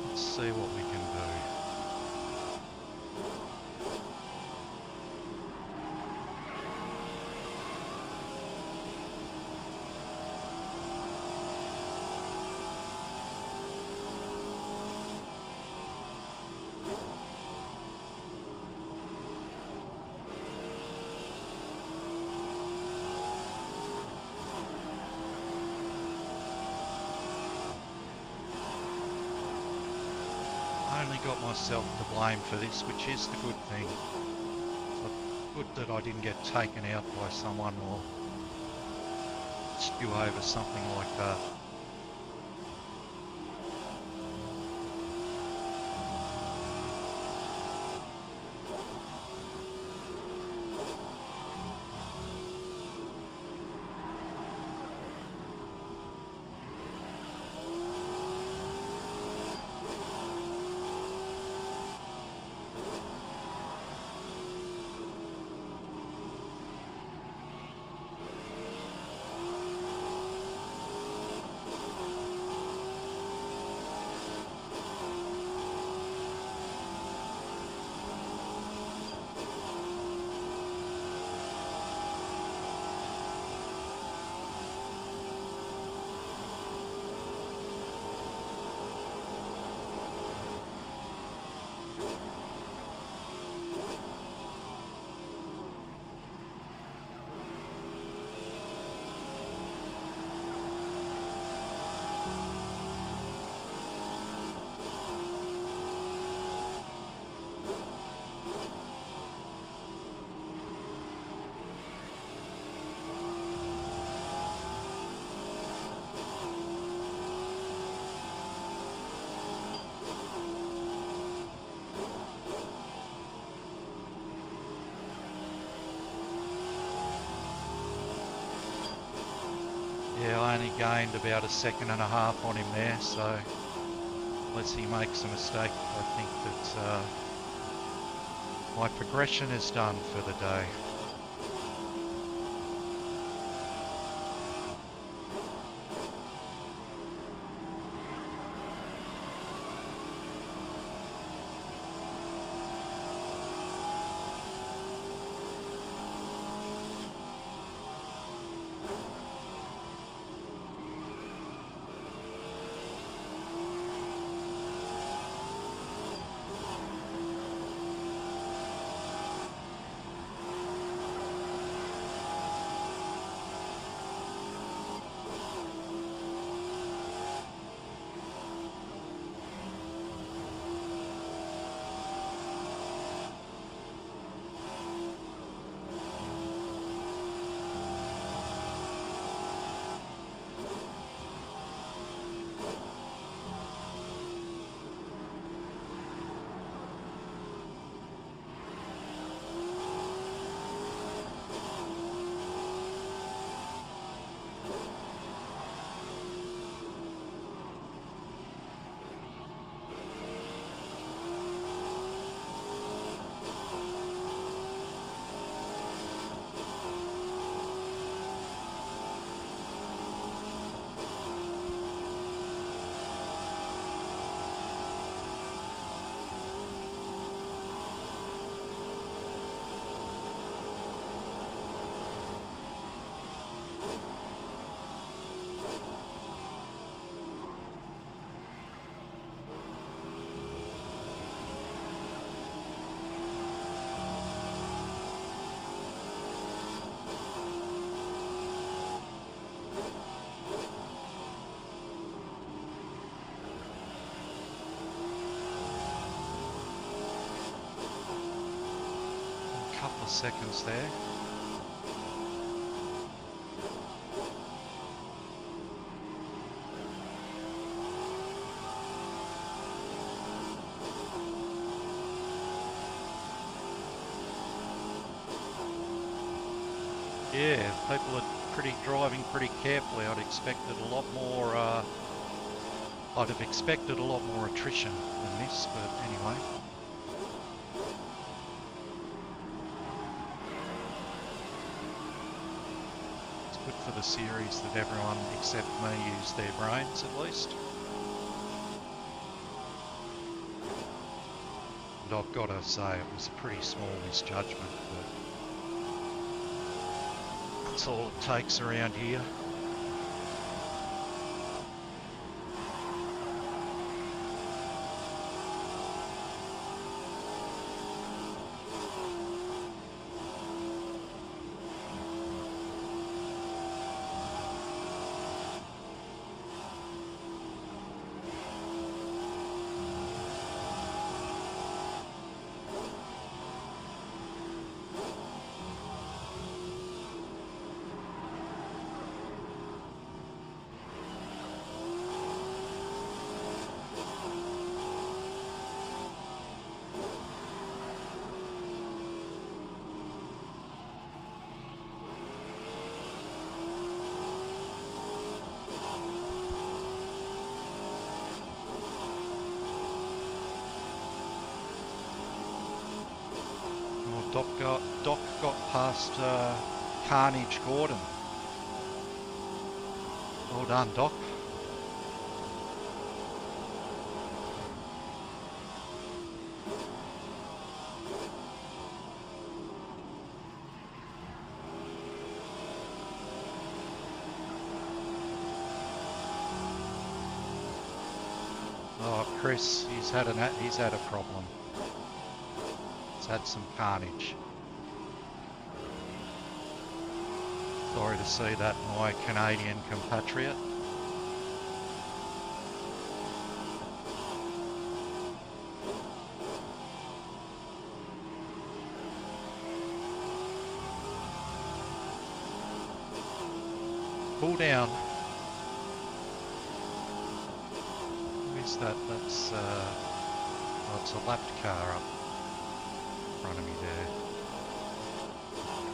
let's see what we can do. I only got myself to blame for this, which is the good thing. It's good that I didn't get taken out by someone or spew over something like that. Yeah, I only gained about a second and a half on him there, so unless he makes a mistake, I think that my progression is done for the day. seconds there. Yeah, people are driving pretty carefully. I'd expected a lot more. I'd have expected a lot more attrition than this, but anyway. It's good for the series that everyone except me used their brains at least. And I've got to say it was a pretty small misjudgment, but that's all it takes around here. Doc got past Carnage Gordon. Well done, Doc. Oh, Chris, he's had a problem. He's had some carnage. Sorry to see that, my Canadian compatriot. Pull down. Who is that? That's oh, it's a lapped car up in front of me there.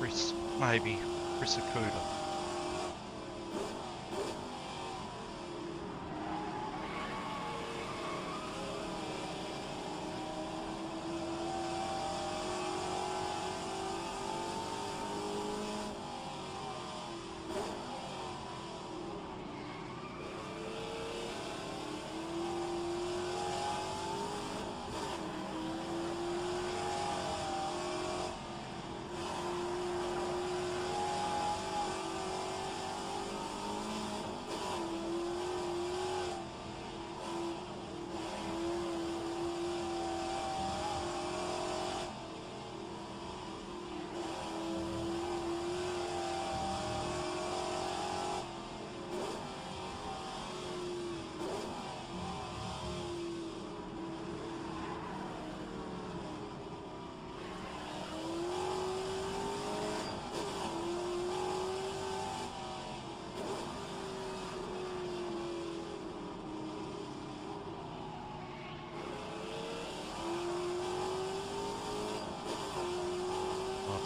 Rhys, maybe. Rhys Cuda.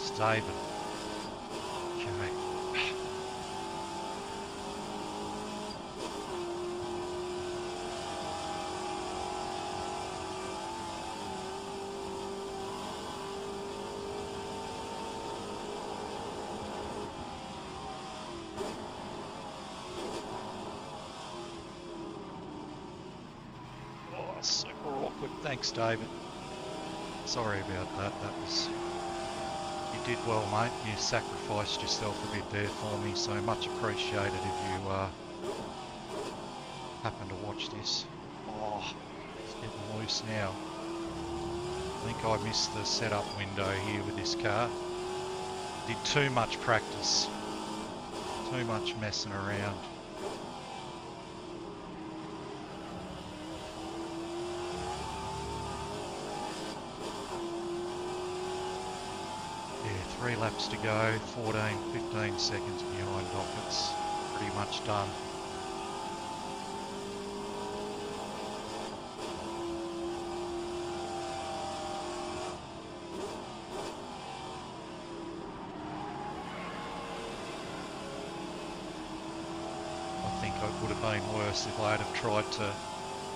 It's David. Okay. Oh, super awkward. Thanks, David. Sorry about that. That was... You did well, mate. You sacrificed yourself a bit there for me, so much appreciated if you happen to watch this. Oh, it's getting loose now. I think I missed the setup window here with this car. Did too much practice. Too much messing around. Yeah, 3 laps to go, 14, 15 seconds behind Dockett's. Pretty much done. I think it would have been worse if I had have tried to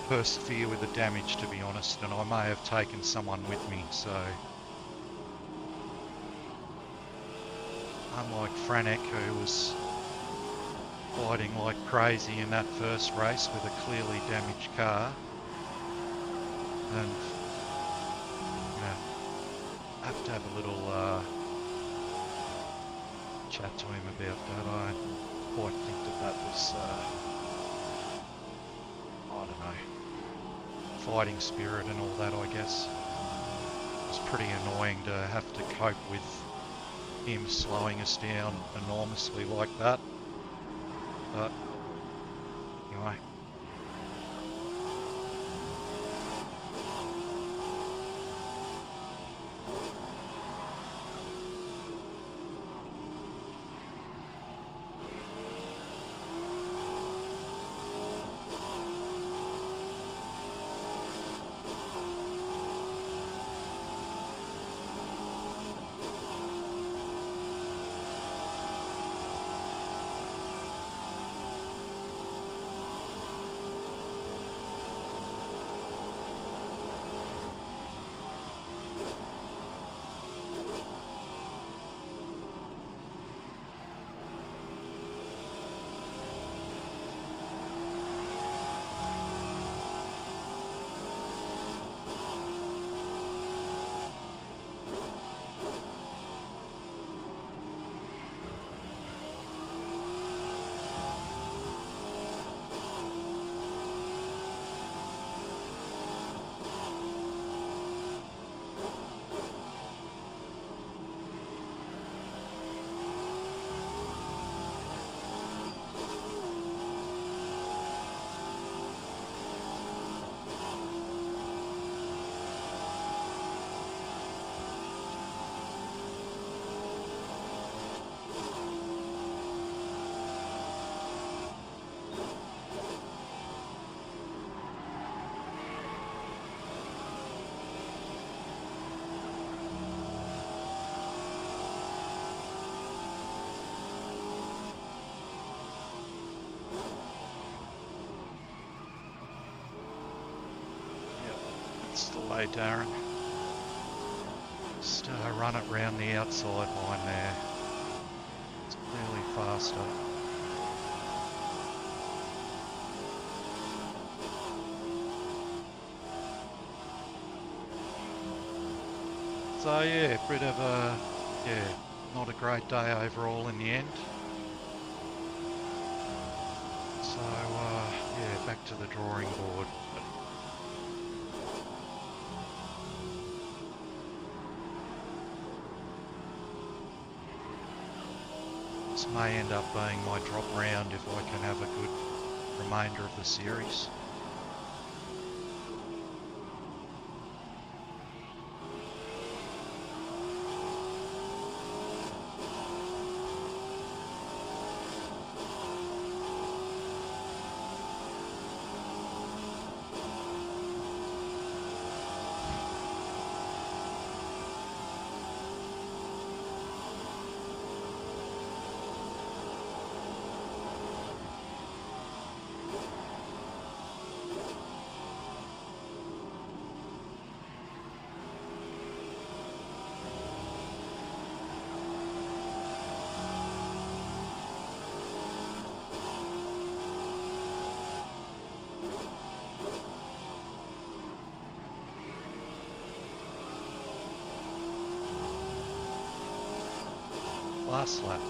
persevere with the damage, to be honest, and I may have taken someone with me, so... Unlike Franek, who was fighting like crazy in that first race with a clearly damaged car, and have to have a little chat to him about that. I quite think that was, I don't know, fighting spirit and all that, I guess. It's pretty annoying to have to cope with him slowing us down enormously like that. But anyway. That's the way, Darren. Just run it round the outside line there. It's clearly faster. So yeah, bit of a, not a great day overall in the end. So yeah, back to the drawing board. This may end up being my drop round if I can have a good remainder of the series. Last lap.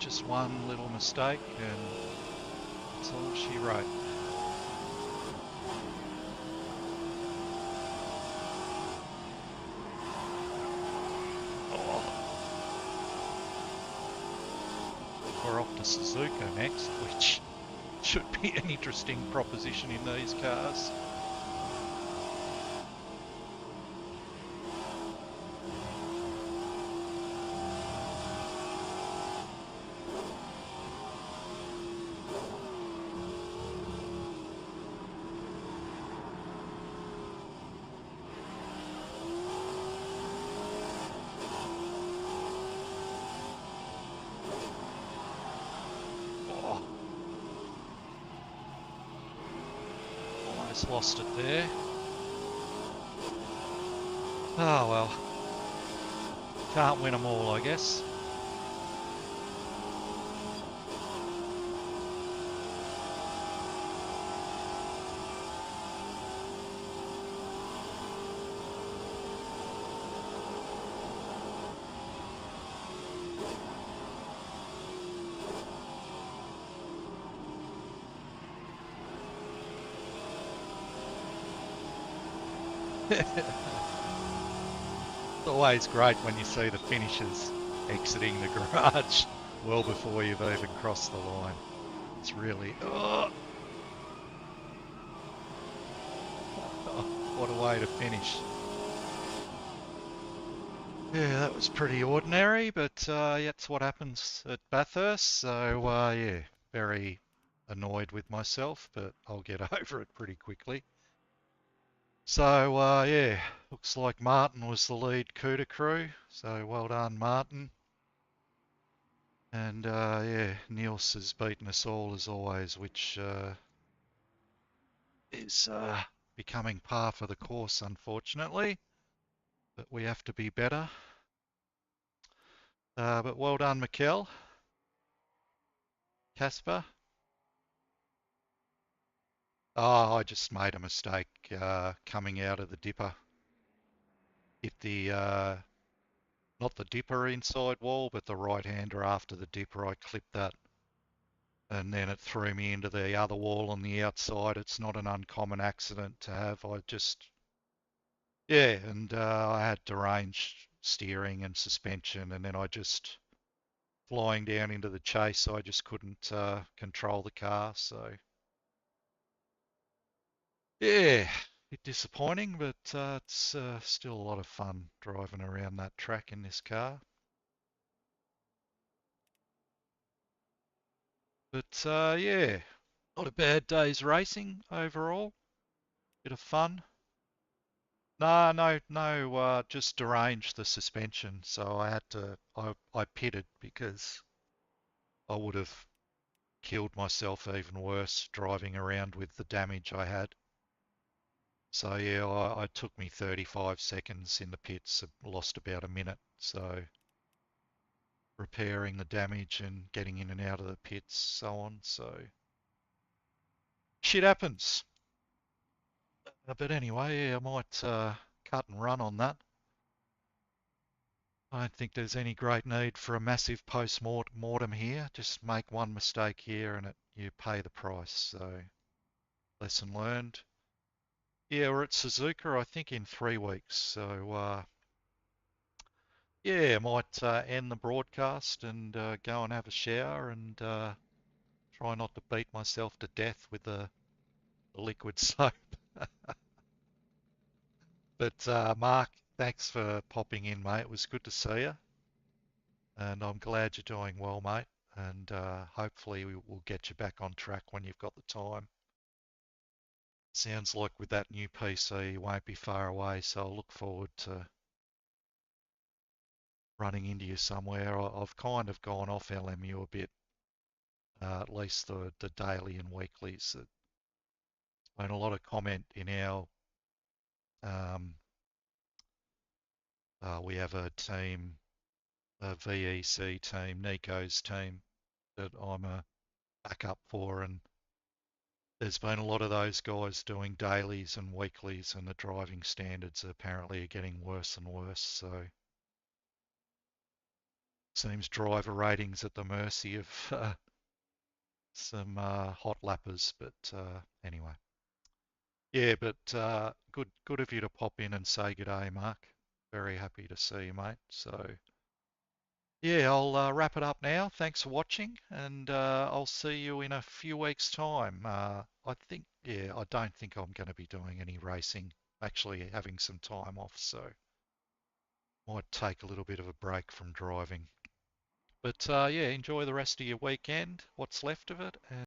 just one little mistake and that's all she wrote. We're off to Suzuka next, which should be an interesting proposition in these cars. Lost it there. Oh well. Can't win them all, I guess. It's always great when you see the finishers exiting the garage well before you've even crossed the line. It's really, oh, what a way to finish. Yeah, that was pretty ordinary, but that's what happens at Bathurst. So yeah, very annoyed with myself, but I'll get over it pretty quickly. So yeah, looks like Martin was the lead Cuda Crew, so well done Martin. And yeah, Niels has beaten us all as always, which is becoming par for the course unfortunately, but we have to be better. But well done Mikkel. Casper. Oh, I just made a mistake coming out of the dipper. Hit the, not the dipper inside wall, but the right-hander after the dipper. I clipped that. And then it threw me into the other wall on the outside. It's not an uncommon accident to have. I just, yeah, and I had deranged steering and suspension, and then I just flying down into the chase. I just couldn't control the car. So yeah, a bit disappointing, but it's still a lot of fun driving around that track in this car. But yeah, not a bad day's racing overall. Bit of fun. No, just deranged the suspension. So I had to, I pitted because I would have killed myself even worse driving around with the damage I had. So yeah, it took me 35 seconds in the pits, lost about a minute. So repairing the damage and getting in and out of the pits, so on. So shit happens. But anyway, yeah, I might cut and run on that. I don't think there's any great need for a massive post-mortem here. Just make one mistake here and you pay the price. So lesson learned. Yeah, we're at Suzuka, I think, in 3 weeks. So yeah, I might end the broadcast and go and have a shower and try not to beat myself to death with the liquid soap. But Mark, thanks for popping in, mate. It was good to see you. And I'm glad you're doing well, mate. And hopefully we will get you back on track when you've got the time. Sounds like with that new PC you won't be far away, so I'll look forward to running into you somewhere. I've kind of gone off LMU a bit, at least the daily and weeklies. There's been a lot of comment in our, we have a team, a VEC team, Nico's team, that I'm a backup for, and there's been a lot of those guys doing dailies and weeklies, and the driving standards apparently are getting worse and worse. So seems driver ratings at the mercy of some hot lappers. But anyway, yeah. But good of you to pop in and say good day, Mark. Very happy to see you, mate. So yeah, I'll wrap it up now. Thanks for watching, and I'll see you in a few weeks' time. I don't think I'm going to be doing any racing. Actually, having some time off, so might take a little bit of a break from driving. But yeah, enjoy the rest of your weekend, what's left of it, and